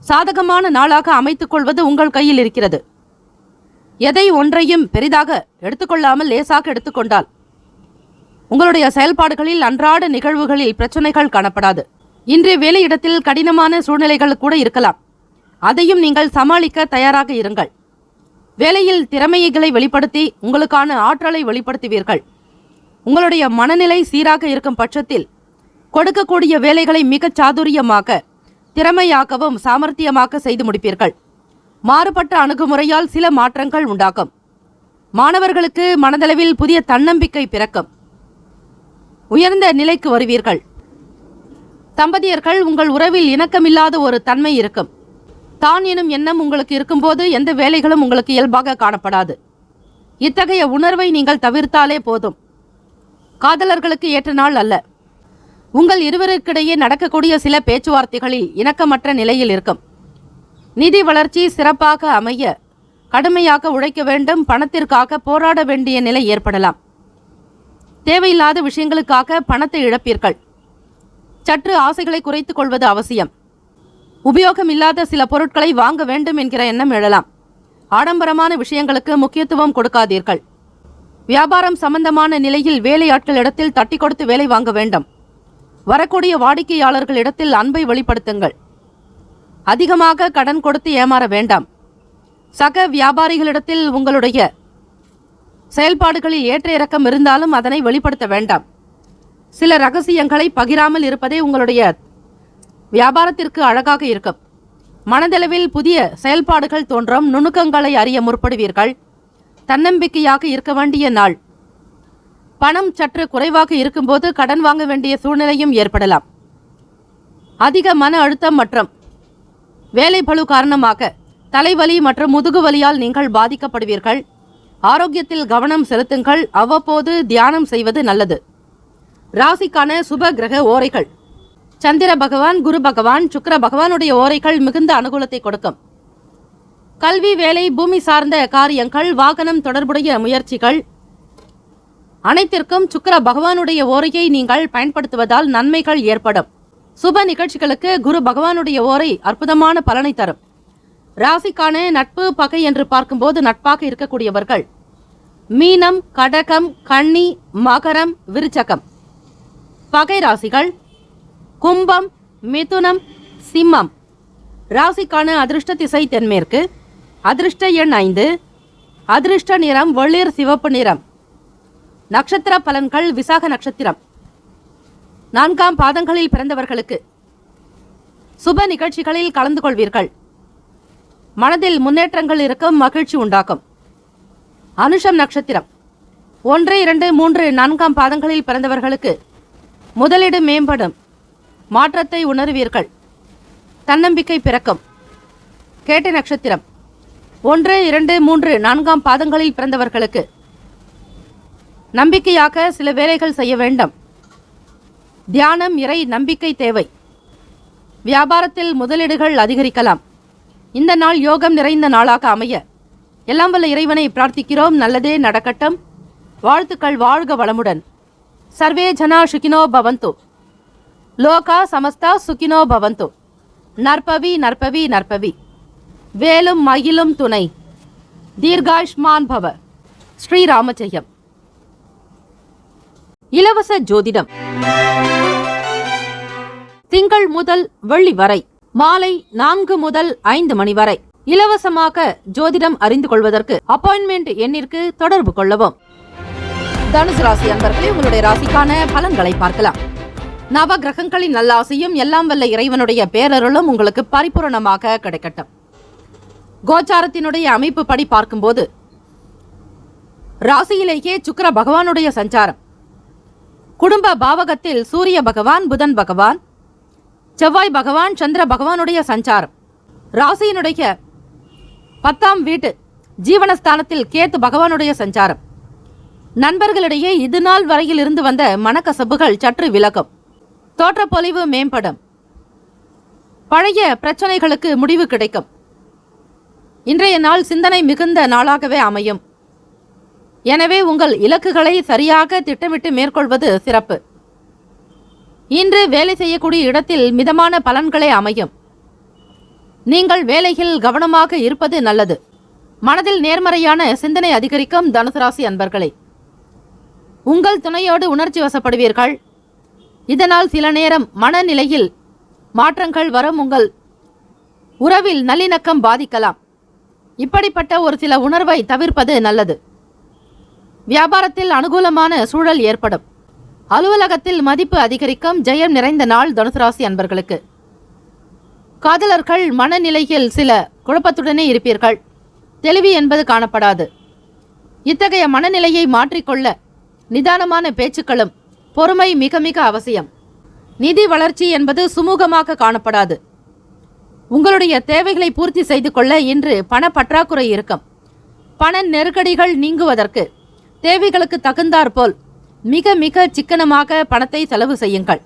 சாதகமான நாளாக அமைத்துக் கொள்வது உங்கள் கையில் இருக்கிறது. எதை ஒன்றையும் பெரிதாக எடுத்துக்கொள்ளாமல் லேசாக எடுத்துக்கொண்டால் உங்களுடைய செயல்பாடுகளில் அன்றாட நிகழ்வுகளில் பிரச்சனைகள் காணப்படாது. இன்றைய வேலையிடத்தில் கடினமான சூழ்நிலைகள் கூட இருக்கலாம். அதையும் நீங்கள் சமாளிக்க தயாராக இருங்கள். வேலையில் திறமைகளை வெளிப்படுத்தி உங்களுக்கான ஆற்றலை வெளிப்படுத்துவீர்கள். உங்களுடைய மனநிலை சீராக இருக்கும் பட்சத்தில் கொடுக்கக்கூடிய வேலைகளை மிக சாதுரியமாக, திறமையாகவும் சாமர்த்தியமாக செய்து முடிப்பீர்கள். மாறுபட்ட அணுகுமுறையால் சில மாற்றங்கள் உண்டாகும். மாணவர்களுக்கு மனதளவில் புதிய தன்னம்பிக்கை பிறக்கும். உயர்ந்த நிலைக்கு வருவீர்கள். தம்பதியர்கள் உங்கள் உறவில் இணக்கமில்லாத ஒரு தன்மை இருக்கும். தான் எனும் எண்ணம் உங்களுக்கு இருக்கும்போது எந்த வேலைகளும் உங்களுக்கு இயல்பாக காணப்படாது. இத்தகைய உணர்வை நீங்கள் தவிர்த்தாலே போதும். காதலர்களுக்கு ஏற்ற நாள் அல்ல. உங்கள் இருவருக்கிடையே நடக்கக்கூடிய சில பேச்சுவார்த்தைகளில் இணக்கமற்ற நிலையில் இருக்கும். நிதி வளர்ச்சி சிறப்பாக அமைய கடுமையாக உழைக்க வேண்டும். பணத்திற்காக போராட வேண்டிய நிலை ஏற்படலாம். தேவையில்லாத விஷயங்களுக்காக பணத்தை இழப்பீர்கள். சற்று ஆசைகளை குறைத்துக் கொள்வது அவசியம். உபயோகம் இல்லாத சில பொருட்களை வாங்க வேண்டும் என்கிற எண்ணம் எழலாம். ஆடம்பரமான விஷயங்களுக்கு முக்கியத்துவம் கொடுக்காதீர்கள். வியாபாரம் சம்பந்தமான நிலையில் வேலையாட்களிடத்தில் தட்டி கொடுத்து வேலை வாங்க வேண்டும். வரக்கூடிய வாடிக்கையாளர்களிடத்தில் அன்பை வெளிப்படுத்துங்கள். அதிகமாக கடன் கொடுத்து ஏமாற வேண்டாம். சக வியாபாரிகளிடத்தில் உங்களுடைய செயல்பாடுகளில் ஏற்ற இறக்கம் இருந்தாலும் அதனை வெளிப்படுத்த வேண்டாம். சில ரகசியங்களை பகிராமல் இருப்பதே உங்களுடைய வியாபாரத்திற்கு அழகாக இருக்கும். மனதளவில் புதிய செயல்பாடுகள் தோன்றும். நுணுக்கங்களை அறிய முற்படுவீர்கள். தன்னம்பிக்கையாக இருக்க வேண்டிய நாள். பணம் சற்று குறைவாக இருக்கும்போது கடன் வாங்க வேண்டிய சூழ்நிலையும் ஏற்படலாம். அதிக மன அழுத்தம் மற்றும் வேலை பளு காரணமாக தலைவலி மற்றும் முதுகுவலியால் நீங்கள் பாதிக்கப்படுவீர்கள். ஆரோக்கியத்தில் கவனம் செலுத்துங்கள். அவ்வப்போது தியானம் செய்வது நல்லது. ராசிக்கான சுப கிரக ஓரைகள். சந்திர பகவான், குரு பகவான், சுக்கிர பகவானுடைய ஓரைகள் மிகுந்த அனுகூலத்தை கொடுக்கும். கல்வி, வேலை, பூமி சார்ந்த காரியங்கள், வாகனம் தொடர்புடைய முயற்சிகள் அனைத்திற்கும் சுக்கிர பகவானுடைய ஓரையை நீங்கள் பயன்படுத்துவதால் நன்மைகள் ஏற்படும். சுப நிகழ்ச்சிகளுக்கு குரு பகவானுடைய ஓரை அற்புதமான பலனை தரும். ராசிக்கான நட்பு பகை என்று பார்க்கும்போது நட்பாக இருக்கக்கூடியவர்கள் மீனம், கடகம், கன்னி, மகரம், விருச்சகம். பகை ராசிகள் கும்பம், மிதுனம், சிம்மம். ராசிக்கான அதிர்ஷ்ட திசை தென்மேற்கு. அதிர்ஷ்ட எண் 5. அதிர்ஷ்ட நிறம் வெளிர் சிவப்பு நிறம். நட்சத்திர பலன்கள். விசாக நட்சத்திரம் 4ஆம் பாதங்களில் பிறந்தவர்களுக்கு சுப நிகழ்ச்சிகளில் கலந்து கொள்வீர்கள். மனதில் முன்னேற்றங்கள் இருக்கும். மகிழ்ச்சி உண்டாகும். அனுஷம் நட்சத்திரம் 1, 2, 3, 4ஆம் பாதங்களில் பிறந்தவர்களுக்கு முதலீடு மேம்படும். மாற்றத்தை உணர்வீர்கள். தன்னம்பிக்கை பிறக்கும். கேட்டை நட்சத்திரம் 1, 2, 3, 4ஆம் பாதங்களில் பிறந்தவர்களுக்கு நம்பிக்கையாக சில வேலைகள் செய்ய வேண்டும். தியானம், இறை நம்பிக்கை தேவை. வியாபாரத்தில் முதலீடுகள் அதிகரிக்கலாம். இந்த நாள் யோகம் நிறைந்த நாளாக அமைய எல்லாம் வல்ல இறைவனை பிரார்த்திக்கிறோம். நல்லதே நடக்கட்டும். வாழ்த்துக்கள். வாழ்க வளமுடன். சர்வே ஜனா சுகினோ பவந்து. லோகா சமஸ்தா சுகினோ பவந்து. நற்பவி நற்பவி நற்பவி. வேலும் மயிலும் துணை. தீர்காயுஷ்மான் பவ. ஸ்ரீராமஜெயம். இலவச ஜோதிடம் திங்கள் முதல் வெள்ளி வரை மாலை 4 முதல் 5 மணி வரை இலவசமாக ஜோதிடம் அறிந்து கொள்வதற்கு அப்பாயின்மெண்ட் எண்ணிற்கு தொடர்பு கொள்ளவும். தனுசு ராசி அன்பர்களே, உங்களுடைய ராசிக்கான பலன்களை பார்க்கலாம். நவ கிரகங்களின் நல்லாசையும் எல்லாம் வல்ல இறைவனுடைய பேரருளும் உங்களுக்கு பரிபூரணமாக கிடைக்கட்டும். கோச்சாரத்தினுடைய அமைப்பு படி பார்க்கும்போது ராசியிலேயே சுக்கிர பகவானுடைய சஞ்சாரம். குடும்ப பாவகத்தில் சூரிய பகவான், புதன் பகவான், செவ்வாய் பகவான், சந்திர பகவானுடைய சஞ்சாரம். ராசியினுடைய 10ஆம் வீட்டு ஜீவனஸ்தானத்தில் கேத்து பகவானுடைய சஞ்சாரம். நண்பர்களிடையே இது நாள் வரையில் இருந்து வந்த மனக்கசப்புகள் சற்று விலகும். தோற்றப்பொலிவு மேம்படும். பழைய பிரச்சனைகளுக்கு முடிவு கிடைக்கும். இன்றைய நாள் சிந்தனை மிகுந்த நாளாகவே அமையும். எனவே உங்கள் இலக்குகளை சரியாக திட்டமிட்டு மேற்கொள்வது சிறப்பு. இன்று வேலை செய்யக்கூடிய இடத்தில் மிதமான பலன்களே அமையும். நீங்கள் வேலையில் கவனமாக இருப்பது நல்லது. மனதில் நேர்மறையான சிந்தனை அதிகரிக்கும். தனுசு ராசி அன்பர்களே, உங்கள் துணையோடு உணர்ச்சி வசப்படுவீர்கள். இதனால் சில நேரம் மனநிலையில் மாற்றங்கள் வரும். உங்கள் உறவில் நல்லிணக்கம் பாதிக்கலாம். இப்படிப்பட்ட ஒரு சில உணர்வை தவிர்ப்பது நல்லது. வியாபாரத்தில் அனுகூலமான சூழல் ஏற்படும். அலுவலகத்தில் மதிப்பு அதிகரிக்கும். ஜெயம் நிறைந்த நாள் தனுசு ராசி அன்பர்களுக்கு. காதலர்கள் மனநிலையில் சில குழப்பத்துடனே இருப்பீர்கள். தெளிவு என்பது காணப்படாது. இத்தகைய மனநிலையை மாற்றிக்கொள்ள நிதானமான பேச்சுக்களும் பொறுமை மிக மிக அவசியம். நிதி வளர்ச்சி என்பது சுமூகமாக காணப்படாது. உங்களுடைய தேவைகளை பூர்த்தி செய்து கொள்ள இன்று பண பற்றாக்குறை இருக்கும். பண நெருக்கடிகள் நீங்குவதற்கு தேவைகளுக்கு தகுந்தாற்போல் மிக மிக சிக்கனமாக பணத்தை செலவு செய்யுங்கள்.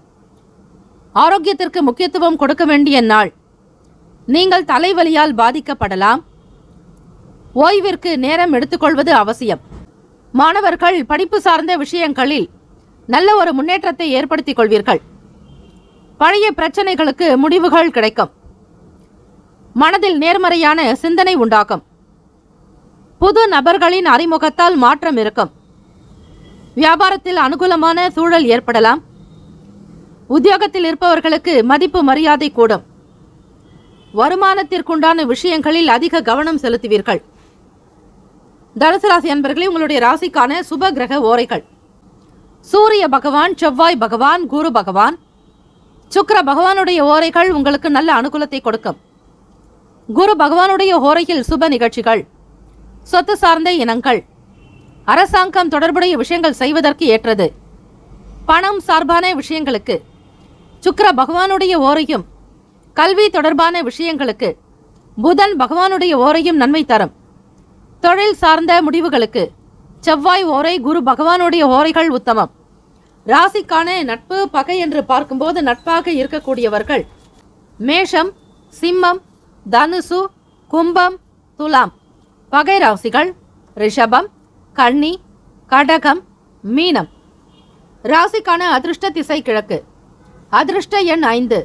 ஆரோக்கியத்திற்கு முக்கியத்துவம் கொடுக்க வேண்டிய நாள். நீங்கள் தலைவலியால் பாதிக்கப்படலாம். ஓய்விற்கு நேரம் எடுத்துக்கொள்வது அவசியம். மாணவர்கள் படிப்பு சார்ந்த விஷயங்களில் நல்ல ஒரு முன்னேற்றத்தை ஏற்படுத்திக் கொள்வீர்கள். பழைய பிரச்சனைகளுக்கு முடிவுகள் கிடைக்கும். மனதில் நேர்மறையான சிந்தனை உண்டாகும். புது நபர்களின் அறிமுகத்தால் மாற்றம் இருக்கும். வியாபாரத்தில் அனுகூலமான சூழல் ஏற்படலாம். உத்தியோகத்தில் இருப்பவர்களுக்கு மதிப்பு மரியாதை கூடும். வருமானத்திற்குண்டான விஷயங்களில் அதிக கவனம் செலுத்துவீர்கள். தனுசு ராசி அன்பர்களே, உங்களுடைய ராசிக்கான சுப கிரக ஓரைகள். சூரிய பகவான், செவ்வாய் பகவான், குரு பகவான், சுக்கிர பகவானுடைய ஓரைகள் உங்களுக்கு நல்ல அனுகூலத்தை கொடுக்கும். குரு பகவானுடைய ஓரையில் சுப நிகழ்ச்சிகள், சொத்து சார்ந்த இனங்கள், அரசாங்கம் தொடர்புடைய விஷயங்கள் செய்வதற்கு ஏற்றது. பணம் சார்பான விஷயங்களுக்கு சுக்கிர பகவானுடைய ஓரையும், கல்வி தொடர்பான விஷயங்களுக்கு புதன் பகவானுடைய ஓரையும் நன்மை தரும். தொழில் சார்ந்த முடிவுகளுக்கு செவ்வாய் ஓரை, குரு பகவானுடைய ஓரைகள் உத்தமம். ராசிக்கான நட்பு பகை என்று பார்க்கும்போது நட்பாக இருக்கக்கூடியவர்கள் மேஷம், சிம்மம், தனுசு, கும்பம், துலாம். பகை ராசிகள் ரிஷபம், கன்னி, கடகம், மீனம். ராசிக்கான அதிர்ஷ்ட திசை கிழக்கு. அதிர்ஷ்ட எண் 5.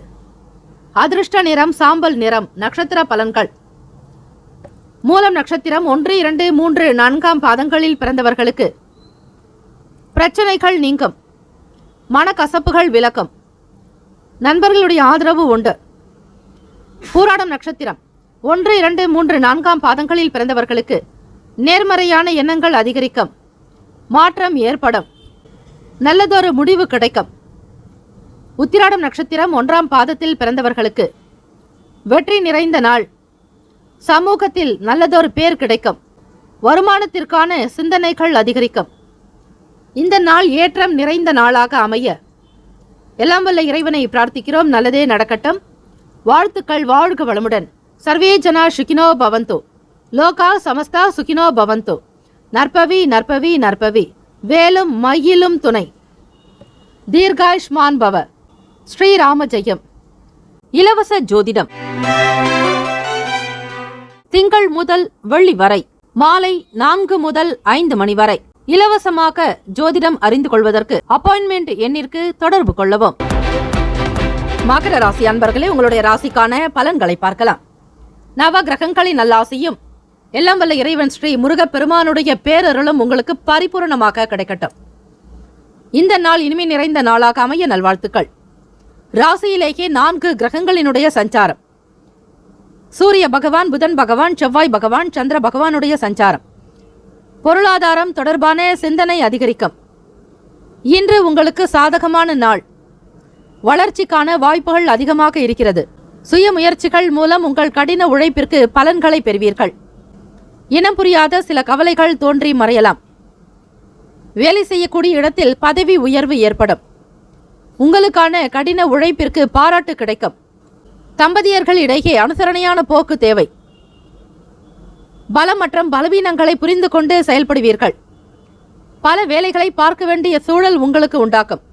அதிர்ஷ்ட நிறம் சாம்பல் நிறம். நட்சத்திர பலன்கள். மூலம் நட்சத்திரம் 1, 2, 3, 4 பாதங்களில் பிறந்தவர்களுக்கு பிரச்சனைகள் நீங்கும். மனக்கசப்புகள் விலக்கும். நண்பர்களுடைய ஆதரவு உண்டு. பூராடம் நட்சத்திரம் 1, 2, 3, 4 பாதங்களில் பிறந்தவர்களுக்கு நேர்மறையான எண்ணங்கள் அதிகரிக்கும். மாற்றம் ஏற்படும். நல்லதொரு முடிவு கிடைக்கும். உத்திராடம் நட்சத்திரம் 1ஆம் பாதத்தில் பிறந்தவர்களுக்கு வெற்றி நிறைந்த நாள். சமூகத்தில் நல்லதொரு பேர் கிடைக்கும். வருமானத்திற்கான சிந்தனைகள் அதிகரிக்கும். இந்த நாள் ஏற்றம் நிறைந்த நாளாக அமைய எல்லாம் வல்ல இறைவனை பிரார்த்திக்கிறோம். நல்லதே நடக்கட்டும். வாழ்த்துக்கள். வாழ்க வளமுடன். சர்வே ஜனா சுகினோ பவந்து. லோகா சமஸ்தா சுகினோ பவந்து. நற்பவி நற்பவி நற்பவி. வேலும் மயிலும் துணை. தீர்காயுஷ்மான் பவ. ஸ்ரீராம ஜெயம். இலவச ஜோதிடம் திங்கள் முதல் வெள்ளி வரை மாலை 4 முதல் 5 மணி வரை இலவசமாக ஜோதிடம் அறிந்து கொள்வதற்கு அப்பாயின்மெண்ட் எண்ணிற்கு தொடர்பு கொள்ளவும். மகர ராசி அன்பர்களே, உங்களுடைய ராசிக்கான பலன்களை பார்க்கலாம். நவ கிரகங்களின் நல்லாசியும் எல்லாம் வல்ல இறைவன் ஸ்ரீ முருகப் பெருமானுடைய பேரருளும் உங்களுக்கு பரிபூரணமாக கிடைக்கட்டும். இந்த நாள் இனிமை நிறைந்த நாளாக அமைய நல்வாழ்த்துக்கள். ராசியிலேயே 4 கிரகங்களினுடைய சஞ்சாரம். சூரிய பகவான், புதன் பகவான், செவ்வாய் பகவான், சந்திர பகவானுடைய சஞ்சாரம். பொருளாதாரம் தொடர்பான சிந்தனை அதிகரிக்கும். இன்று உங்களுக்கு சாதகமான நாள். வளர்ச்சிக்கான வாய்ப்புகள் அதிகமாக இருக்கிறது. சுய முயற்சிகள் மூலம் உங்கள் கடின உழைப்பிற்கு பலன்களை பெறுவீர்கள். இனம் புரியாத சில கவலைகள் தோன்றி மறையலாம். வேலை செய்யக்கூடிய இடத்தில் பதவி உயர்வு ஏற்படும். உங்களுக்கான கடின உழைப்பிற்கு பாராட்டு கிடைக்கும். தம்பதியர்கள் இடையே அனுசரணையான போக்கு தேவை. பலம் மற்றும் பலவீனங்களை புரிந்து கொண்டு செயல்படுவீர்கள். பல வேலைகளை பார்க்க வேண்டிய சூழல் உங்களுக்கு உண்டாக்கும்.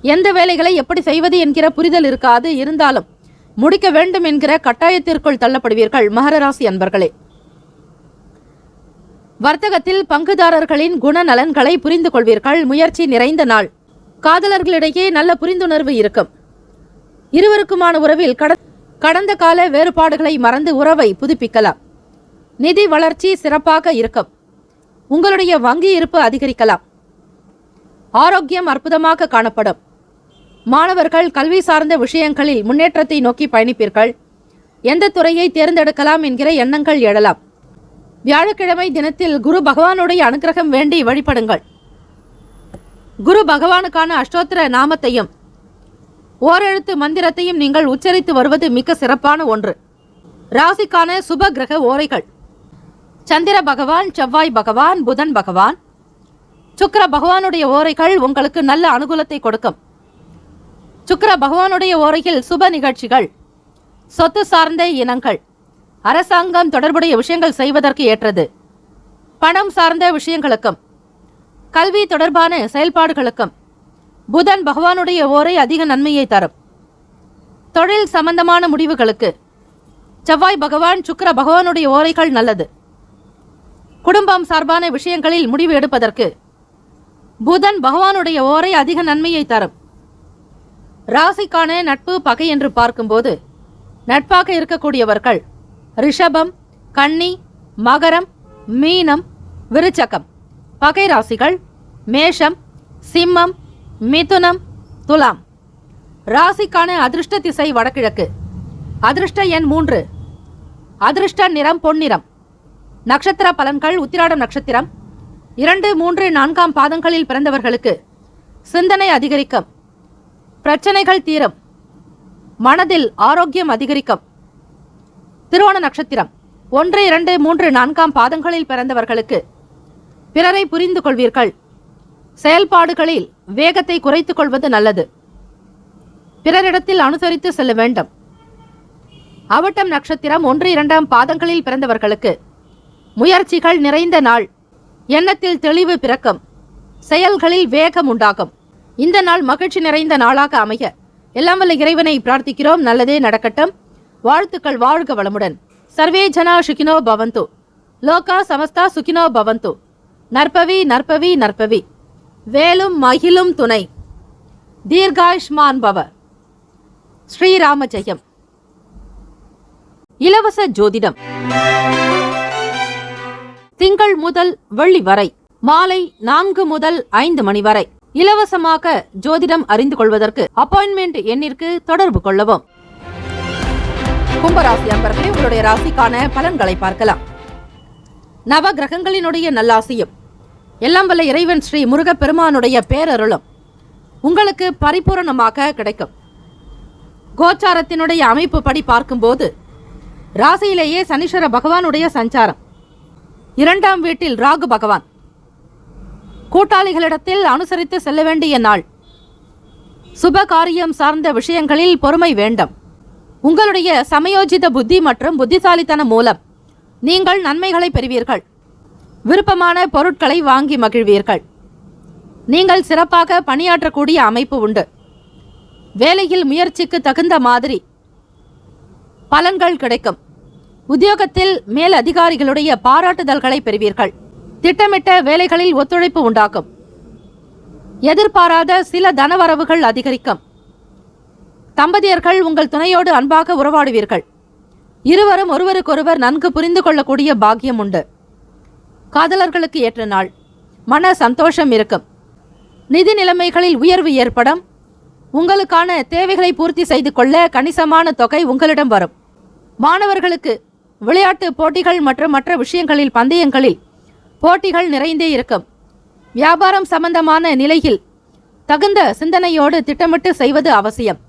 எந்த வேலைகளை எப்படி செய்வது என்கிற புரிதல் இருக்காது. இருந்தாலும் முடிக்க வேண்டும் என்கிற கட்டாயத்திற்குள் தள்ளப்படுவீர்கள். மகர ராசி அன்பர்களே, வர்த்தகத்தில் பங்குதாரர்களின் குணநலன்களை புரிந்து கொள்வீர்கள். முயற்சி நிறைந்த நாள். காதலர்களிடையே நல்ல புரிந்துணர்வு இருக்கும். இருவருக்குமான உறவில் கடந்த கால வேறுபாடுகளை மறந்து உறவை புதுப்பிக்கலாம். நிதி வளர்ச்சி சிறப்பாக இருக்கும். உங்களுடைய வங்கி இருப்பு அதிகரிக்கலாம். ஆரோக்கியம் அற்புதமாக காணப்படும். மாணவர்கள் கல்வி சார்ந்த விஷயங்களில் முன்னேற்றத்தை நோக்கி பயணிப்பீர்கள். எந்த துறையை தேர்ந்தெடுக்கலாம் என்கிற எண்ணங்கள் எழலாம். வியாழக்கிழமை தினத்தில் குரு பகவானுடைய அனுகிரகம் வேண்டி வழிபடுங்கள். குரு பகவானுக்கான அஷ்டோத்திர நாமத்தையும் ஓரெழுத்து மந்திரத்தையும் நீங்கள் உச்சரித்து வருவது மிக சிறப்பான ஒன்று. ராசிக்கான சுப கிரக ஓரைகள். சந்திர பகவான், செவ்வாய் பகவான், புதன் பகவான், சுக்கிர பகவானுடைய ஓரைகள் உங்களுக்கு நல்ல அனுகூலத்தை கொடுக்கும். சுக்கிர பகவானுடைய ஓரையில் சுப நிகழ்ச்சிகள், சொத்து சார்ந்த இனங்கள், அரசாங்கம் தொடர்புடைய விஷயங்கள் செய்வதற்கு ஏற்றது. பணம் சார்ந்த விஷயங்களுக்கும் கல்வி தொடர்பான செயல்பாடுகளுக்கும் புதன் பகவானுடைய ஓரை அதிக நன்மையை தரும். தொழில் சம்பந்தமான முடிவுகளுக்கு செவ்வாய் பகவான் சுக்கிர பகவானுடைய ஓரைகள் நல்லது. குடும்பம் சார்பான விஷயங்களில் முடிவு எடுப்பதற்கு புதன் பகவானுடைய ஓரை அதிக நன்மையை தரும். ராசிக்கான நட்பு பகை என்று பார்க்கும்போது நட்பாக இருக்கக்கூடியவர்கள் ரிஷபம், கன்னி, மகரம், மீனம், விருச்சகம். பகை ராசிகள் மேஷம், சிம்மம், மிதுனம், துலாம். ராசிக்கான அதிர்ஷ்ட திசை வடகிழக்கு. அதிர்ஷ்ட எண் 3. அதிர்ஷ்ட நிறம் பொன்னிறம். நட்சத்திர பலன்கள் உத்திராடம் நட்சத்திரம் 2, 3, 4ஆம் பாதங்களில் பிறந்தவர்களுக்கு சிந்தனை அதிகரிக்கும், பிரச்சனைகள் தீரும், மனதில் ஆரோக்கியம் அதிகரிக்கும். திருவோண நட்சத்திரம் 1, 2, 3, 4ஆம் பாதங்களில் பிறந்தவர்களுக்கு பிறரை புரிந்து கொள்வீர்கள், செயல்பாடுகளில் வேகத்தை குறைத்துக் கொள்வது நல்லது, பிறரிடத்தில் அனுசரித்து செல்ல வேண்டும். அவிட்டம் நட்சத்திரம் 1, 2ஆம் பாதங்களில் பிறந்தவர்களுக்கு முயற்சிகள் நிறைந்த நாள், எண்ணத்தில் தெளிவு பிறக்கும், செயல்களில் வேகம் உண்டாகும். இந்த நாள் மகிழ்ச்சி நிறைந்த நாளாக அமைய எல்லாம் வல்ல இறைவனை பிரார்த்திக்கிறோம். நல்லதே நடக்கட்டும். வாழ்த்துக்கள். வாழ்க வளமுடன். சர்வே ஜனா சுகினோ பவந்து. லோகா சமஸ்தா சுகினோ பவந்து. நற்பவி நற்பவி நற்பவி. வேலும் மகிழும் துணை. தீர்காயுஷ்மான் பவ. ஸ்ரீராம ஜெயம். இலவச ஜோதிடம் திங்கள் முதல் வெள்ளி வரை மாலை 4 முதல் 5 மணி வரை இலவசமாக ஜோதிடம் அறிந்து கொள்வதற்கு அப்பாயின்மெண்ட் எண்ணிற்கு தொடர்பு கொள்ளவும். கும்பராசி அன்பர்களே, உங்களுடைய ராசிக்கான பலன்களை பார்க்கலாம். நவ கிரகங்களினுடைய நல்லாசியும் எல்லாம் வல்ல இறைவன் ஸ்ரீ முருகப்பெருமானுடைய பேரருளும் உங்களுக்கு பரிபூரணமாக கிடைக்கும். கோச்சாரத்தினுடைய அமைப்பு படி பார்க்கும்போது ராசியிலேயே சனீஸ்வர பகவானுடைய சஞ்சாரம், 2ஆம் வீட்டில் ராகு பகவான், கூட்டாளிகளிடத்தில் அனுசரித்து செல்ல வேண்டிய நாள், சுப காரியம் சார்ந்த விஷயங்களில் பொறுமை வேண்டும். உங்களுடைய சமயோஜித புத்தி மற்றும் புத்திசாலித்தனம் மூலம் நீங்கள் நன்மைகளை பெறுவீர்கள். விருப்பமான பொருட்களை வாங்கி மகிழ்வீர்கள். நீங்கள் சிறப்பாக பணியாற்றக்கூடிய அமைப்பு உண்டு. வேலையில் முயற்சிக்கு தகுந்த மாதிரி பலன்கள் கிடைக்கும். உத்தியோகத்தில் மேல் அதிகாரிகளுடைய பாராட்டுதல்களை பெறுவீர்கள். திட்டமிட்ட வேலைகளில் ஒத்துழைப்பு உண்டாகும். எதிர்பாராத சில தனவரவுகள் அதிகரிக்கும். தம்பதியர்கள் உங்கள் துணையோடு அன்பாக உறவாடுவீர்கள். இருவரும் ஒருவருக்கொருவர் நன்கு புரிந்து கொள்ளக்கூடிய பாக்கியம் உண்டு. காதலர்களுக்கு ஏற்ற நாள். மன சந்தோஷம் இருக்கும். நிதி நிலைமைகளில் உயர்வு ஏற்படும். உங்களுக்கான தேவைகளை பூர்த்தி செய்து கொள்ள கணிசமான தொகை உங்களிடம் வரும். மாணவர்களுக்கு விளையாட்டு போட்டிகள் மற்றும் மற்ற விஷயங்களில் பந்தயங்களில் போட்டிகள் நிறைந்தே இருக்கும். வியாபாரம் சம்பந்தமான நிலையில் தகுந்த சிந்தனையோடு திட்டமிட்டு செய்வது அவசியம்.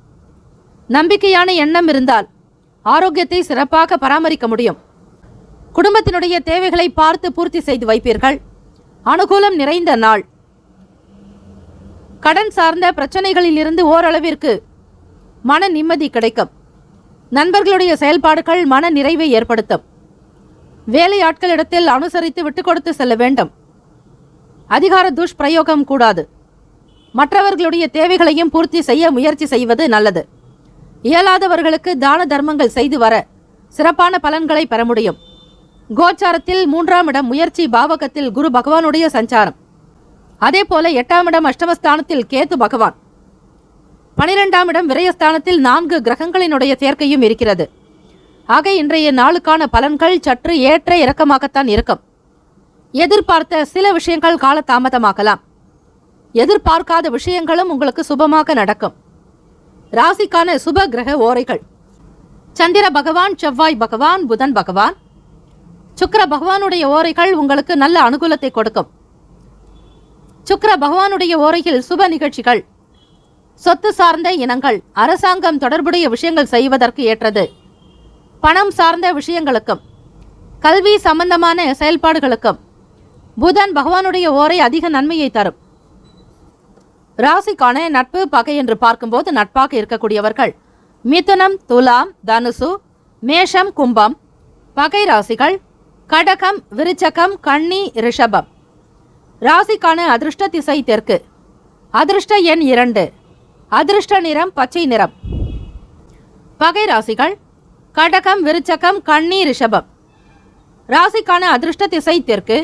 நம்பிக்கையான எண்ணம் இருந்தால் ஆரோக்கியத்தை சிறப்பாக பராமரிக்க முடியும். குடும்பத்தினுடைய தேவைகளை பார்த்து பூர்த்தி செய்து வைப்பீர்கள். அனுகூலம் நிறைந்த நாள். கடன் சார்ந்த பிரச்சனைகளில் இருந்து ஓரளவிற்கு மன நிம்மதி கிடைக்கும். நண்பர்களுடைய செயல்பாடுகள் மன நிறைவை ஏற்படுத்தும். வேலையாட்களிடத்தில் அனுசரித்து விட்டுக் கொடுத்து செல்ல வேண்டும். அதிகார துஷ்பிரயோகம் கூடாது. மற்றவர்களுடைய தேவைகளையும் பூர்த்தி செய்ய முயற்சி செய்வது நல்லது. இயலாதவர்களுக்கு தான தர்மங்கள் செய்து வர சிறப்பான பலன்களை பெற முடியும். கோச்சாரத்தில் 3ஆம் இடம் முயற்சி பாவகத்தில் குரு பகவானுடைய சஞ்சாரம். அதே போல 8ஆம் இடம் அஷ்டமஸ்தானத்தில் கேது பகவான், 12ஆம் இடம் விரயஸ்தானத்தில் 4 கிரகங்களினுடைய சேர்க்கையும் இருக்கிறது. ஆக இன்றைய நாளுக்கான பலன்கள் சற்று ஏற்ற இறக்கமாகத்தான் இருக்கும். எதிர்பார்த்த சில விஷயங்கள் கால தாமதமாகலாம். எதிர்பார்க்காத விஷயங்களும் உங்களுக்கு சுபமாக நடக்கும். ராசிக்கான சுப கிரக ஓரைகள்: சந்திர பகவான், செவ்வாய் பகவான், புதன் பகவான், சுக்கிர பகவானுடைய ஓரைகள் உங்களுக்கு நல்ல அனுகூலத்தை கொடுக்கும். சுக்கிர பகவானுடைய ஓரையில் சுப நிகழ்ச்சிகள், சொத்து சார்ந்த இனங்கள், அரசாங்கம் தொடர்புடைய விஷயங்கள் செய்வதற்கு ஏற்றது. பணம் சார்ந்த விஷயங்களுக்கும் கல்வி சம்பந்தமான செயல்பாடுகளுக்கும் புதன் பகவானுடைய ஓரை அதிக நன்மையை தரும். ராசிக்கான நட்பு பகை என்று பார்க்கும்போது நட்பாக இருக்கக்கூடியவர்கள் மிதுனம், துலாம், தனுசு, மேஷம், கும்பம். பகை ராசிகள் கடகம், விருச்சகம், கன்னி, ரிஷபம். ராசிக்கான அதிர்ஷ்ட திசை தெற்கு. அதிர்ஷ்ட எண் 2. அதிர்ஷ்ட நிறம் பச்சை நிறம். பகை ராசிகள் கடகம், விருச்சகம், கன்னி, ரிஷபம். ராசிக்கான அதிர்ஷ்ட திசை தெற்கு.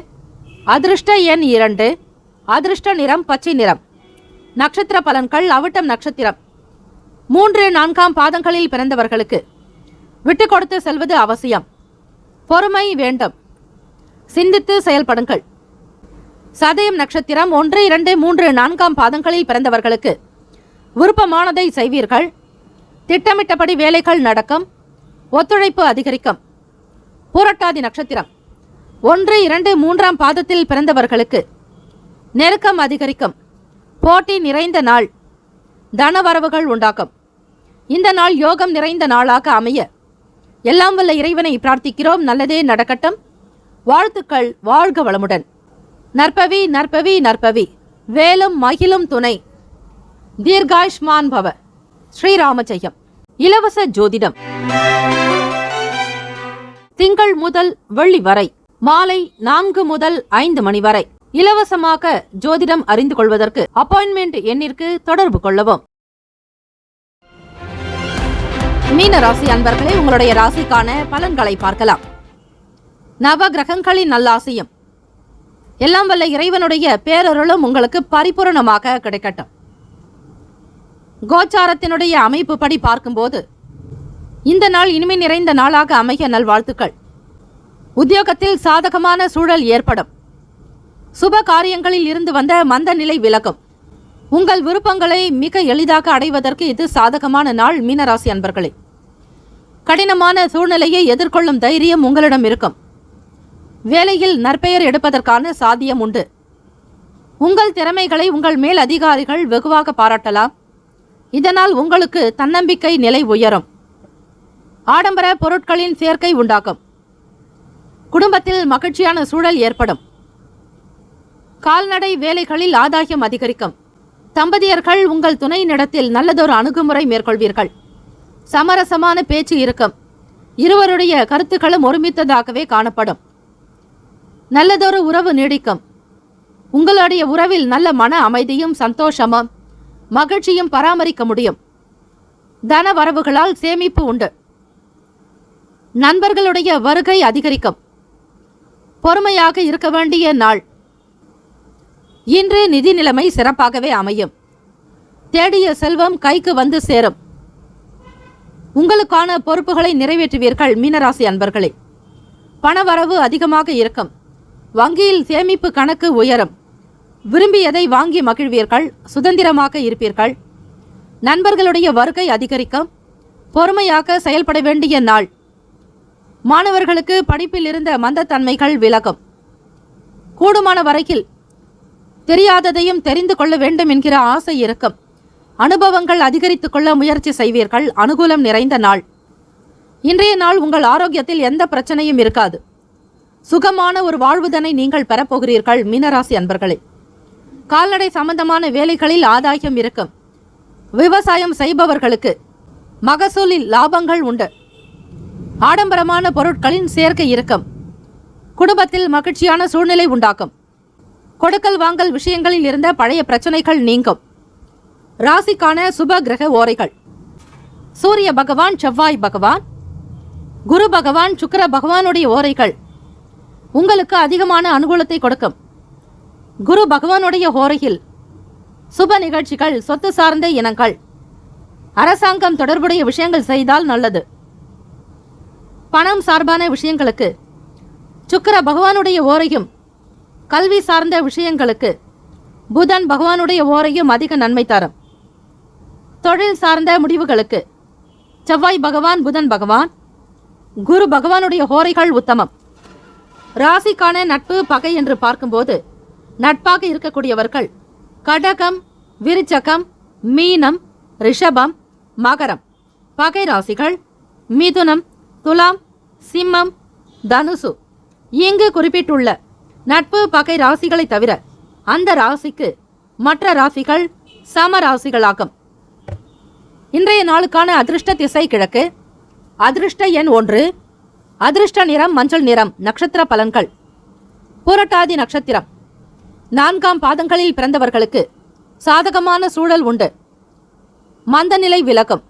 அதிர்ஷ்ட எண் 2. அதிர்ஷ்ட நிறம் பச்சை நிறம். நட்சத்திர பலன்கள். அவிட்டம் நட்சத்திரம் 3, 4ஆம் பாதங்களில் பிறந்தவர்களுக்கு விட்டு கொடுத்து செல்வது அவசியம். பொறுமை வேண்டும். சிந்தித்து செயல்படுங்கள். சதயம் நட்சத்திரம் 1, 2, 3, 4ஆம் பாதங்களில் பிறந்தவர்களுக்கு விருப்பமானதை செய்வீர்கள். திட்டமிட்டபடி வேலைகள் நடக்கும். ஒத்துழைப்பு அதிகரிக்கும். பூரட்டாதி நட்சத்திரம் 1, 2, 3ஆம் பாதத்தில் பிறந்தவர்களுக்கு நெருக்கம் அதிகரிக்கும். போட்டி நிறைந்த நாள். தனவரவுகள் உண்டாக்கும். இந்த நாள் யோகம் நிறைந்த நாளாக அமைய எல்லாம் வல்ல இறைவனை பிரார்த்திக்கிறோம். நல்லதே நடக்கட்டும். வாழ்த்துக்கள். வாழ்க வளமுடன். நற்பவி நற்பவி நற்பவி. வேலும் மகிழும் துணை. தீர்காயுஷ்மான் பவ. ஸ்ரீராமஜெயம். இலவச ஜோதிடம் திங்கள் முதல் வெள்ளி வரை மாலை 4 முதல் 5 மணி வரை இலவசமாக ஜோதிடம் அறிந்து கொள்வதற்கு அப்பாயின்மெண்ட் எண்ணிற்கு தொடர்பு கொள்ளவும். மீன ராசி அன்பர்களே, உங்களுடைய ராசிக்கான பலன்களை பார்க்கலாம். நவ கிரகங்களின் நல்லாசியும் எல்லாம் வல்ல இறைவனுடைய பேரருளும் உங்களுக்கு பரிபூரணமாக கிடைக்கட்டும். கோச்சாரத்தினுடைய அமைப்பு படி பார்க்கும்போது இந்த நாள் இனிமை நிறைந்த நாளாக அமைய நல்வாழ்த்துக்கள். உத்தியோகத்தில் சாதகமான சூழல் ஏற்படும். சுப காரியங்களில் இருந்து வந்த மந்த நிலை விலகும். உங்கள் விருப்பங்களை மிக எளிதாக அடைவதற்கு இது சாதகமான நாள். மீனராசி அன்பர்களே, கடினமான சூழ்நிலையை எதிர்கொள்ளும் தைரியம் உங்களிடம் இருக்கும். வேலையில் நற்பெயர் எடுப்பதற்கான சாத்தியம் உண்டு. உங்கள் திறமைகளை உங்கள் மேல் அதிகாரிகள் வெகுவாக பாராட்டலாம். இதனால் உங்களுக்கு தன்னம்பிக்கை நிலை உயரும். ஆடம்பர பொருட்களின் சேர்க்கை உண்டாகும். குடும்பத்தில் மகிழ்ச்சியான சூழல் ஏற்படும். கால்நடை வேலைகளில் ஆதாயம் அதிகரிக்கும். தம்பதியர்கள் உங்கள் துணையினிடத்தில் நல்லதொரு அணுகுமுறை மேற்கொள்வீர்கள். சமரசமான பேச்சு இருக்கும். இருவருடைய கருத்துக்களும் ஒருமித்ததாகவே காணப்படும். நல்லதொரு உறவு நீடிக்கும். உங்களுடைய உறவில் நல்ல மன அமைதியும் சந்தோஷமும் மகிழ்ச்சியும் பராமரிக்க முடியும். தன வரவுகளால் சேமிப்பு உண்டு. நண்பர்களுடைய வருகை அதிகரிக்கும். பொறுமையாக இருக்க வேண்டிய நாள். இன்று நிதி நிலைமை சிறப்பாகவே அமையும். தேடிய செல்வம் கைக்கு வந்து சேரும். உங்களுக்கான பொறுப்புகளை நிறைவேற்றுவீர்கள். மீனராசி அன்பர்களே, பணவரவு அதிகமாக இருக்கும். வங்கியில் சேமிப்பு கணக்கு உயரும். விரும்பியதை வாங்கி மகிழ்வீர்கள். சுதந்திரமாக இருப்பீர்கள். நண்பர்களுடைய வருகை அதிகரிக்கும். பொறுமையாக செயல்பட வேண்டிய நாள். மாணவர்களுக்கு படிப்பில் இருந்த மந்தத்தன்மைகள் விலகும். கூடுமான வரையில் தெரியாததையும் தெரிந்து கொள்ள வேண்டும் என்கிற ஆசை இருக்கும். அனுபவங்கள் அதிகரித்துக் கொள்ள முயற்சி செய்வீர்கள். அனுகூலம் நிறைந்த நாள். இன்றைய நாள் உங்கள் ஆரோக்கியத்தில் எந்த பிரச்சனையும் இருக்காது. சுகமான ஒரு வாழ்வுதனை நீங்கள் பெறப்போகிறீர்கள். மீனராசி அன்பர்களே, கால்நடை சம்பந்தமான வேலைகளில் ஆதாயம் இருக்கும். விவசாயம் செய்பவர்களுக்கு மகசூலில் லாபங்கள் உண்டு. ஆடம்பரமான பொருட்களின் சேர்க்கை இருக்கும். குடும்பத்தில் மகிழ்ச்சியான சூழ்நிலை உண்டாக்கும். கொடுக்கல் வாங்கல் விஷயங்களில் இருந்த பழைய பிரச்சனைகள் நீங்கும். ராசிக்கான சுப கிரக ஓரைகள்: சூரிய பகவான், செவ்வாய் பகவான், குரு பகவான், சுக்கிர பகவானுடைய ஓரைகள் உங்களுக்கு அதிகமான அனுகூலத்தை கொடுக்கும். குரு பகவானுடைய ஓரையில் சுப நிகழ்ச்சிகள், சொத்து சார்ந்த இனங்கள், அரசாங்கம் தொடர்புடைய விஷயங்கள் செய்தால் நல்லது. பணம் சார்பான விஷயங்களுக்கு சுக்கிர பகவானுடைய ஓரையும், கல்வி சார்ந்த விஷயங்களுக்கு புதன் பகவானுடைய ஓரையும் அதிக நன்மை தரும். தொழில் சார்ந்த முடிவுகளுக்கு செவ்வாய் பகவான், புதன் பகவான், குரு பகவானுடைய ஓரைகள் உத்தமம். ராசிக்கான நட்பு பகை என்று பார்க்கும்போது நட்பாக இருக்கக்கூடியவர்கள் கடகம், விருச்சகம், மீனம், ரிஷபம், மகரம். பகை ராசிகள் மிதுனம், துலாம், சிம்மம், தனுசு. இங்கு குறிப்பிட்டுள்ள நட்பு பகை ராசிகளை தவிர அந்த ராசிக்கு மற்ற ராசிகள் சம ராசிகளாகும். இன்றைய நாளுக்கான அதிர்ஷ்ட திசை கிழக்கு. அதிர்ஷ்ட எண் 1. அதிர்ஷ்ட நிறம் மஞ்சள் நிறம். நட்சத்திர பலன்கள். பூரட்டாதி நட்சத்திரம் 4ஆம் பாதங்களில் பிறந்தவர்களுக்கு சாதகமான சூழல் உண்டு. மந்தநிலை விலகும்.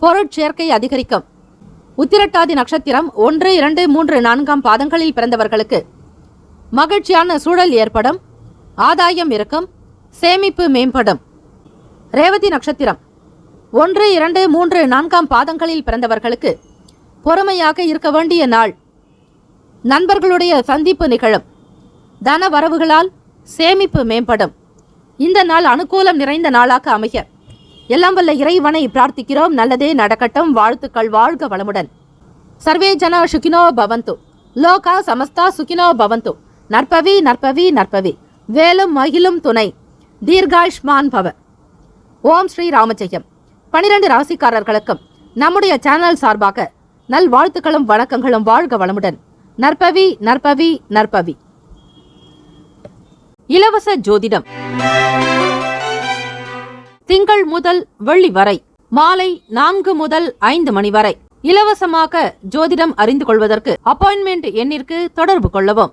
பொருட்சேர்க்கை அதிகரிக்கும். உத்திரட்டாதி நட்சத்திரம் 1, 2, 3, 4ஆம் பாதங்களில் பிறந்தவர்களுக்கு மகிழ்ச்சியான சூழல் ஏற்படும். ஆதாயம் இருக்கும். சேமிப்பு மேம்படும். ரேவதி நட்சத்திரம் 1, 2, 3, 4ஆம் பாதங்களில் பிறந்தவர்களுக்கு பொறுமையாக இருக்க வேண்டிய நாள். நண்பர்களுடைய சந்திப்பு நிகழும். தன வரவுகளால் சேமிப்பு மேம்படும். இந்த நாள் அனுகூலம் நிறைந்த நாளாக அமைய எல்லாம் வல்ல இறைவனை பிரார்த்திக்கிறோம். நல்லதே நடக்கட்டும். வாழ்த்துக்கள். வாழ்க வளமுடன். சர்வே ஜன சுகினோ பவந்து. லோகா சமஸ்தா சுகினோ பவந்து. நற்பவி நற்பவி நற்பவி. வேலும் மகிழும் துணை. தீர்காயுஷ்மான் பவ. ஓம் ஸ்ரீ ராமஜெயம். 12 ராசிக்காரர்களுக்கும் நம்முடைய சேனல் சார்பாக நல் வாழ்த்துக்களும் வணக்கங்களும். வாழ்க வளமுடன். நற்பவி நற்பவி நற்பவி. இலவச ஜோதிடம் திங்கள் முதல் வெள்ளி வரை மாலை 4 முதல் 5 மணி வரை இலவசமாக ஜோதிடம் அறிந்து கொள்வதற்கு அப்பாயின்மெண்ட் எண்ணிற்கு தொடர்பு கொள்ளவும்.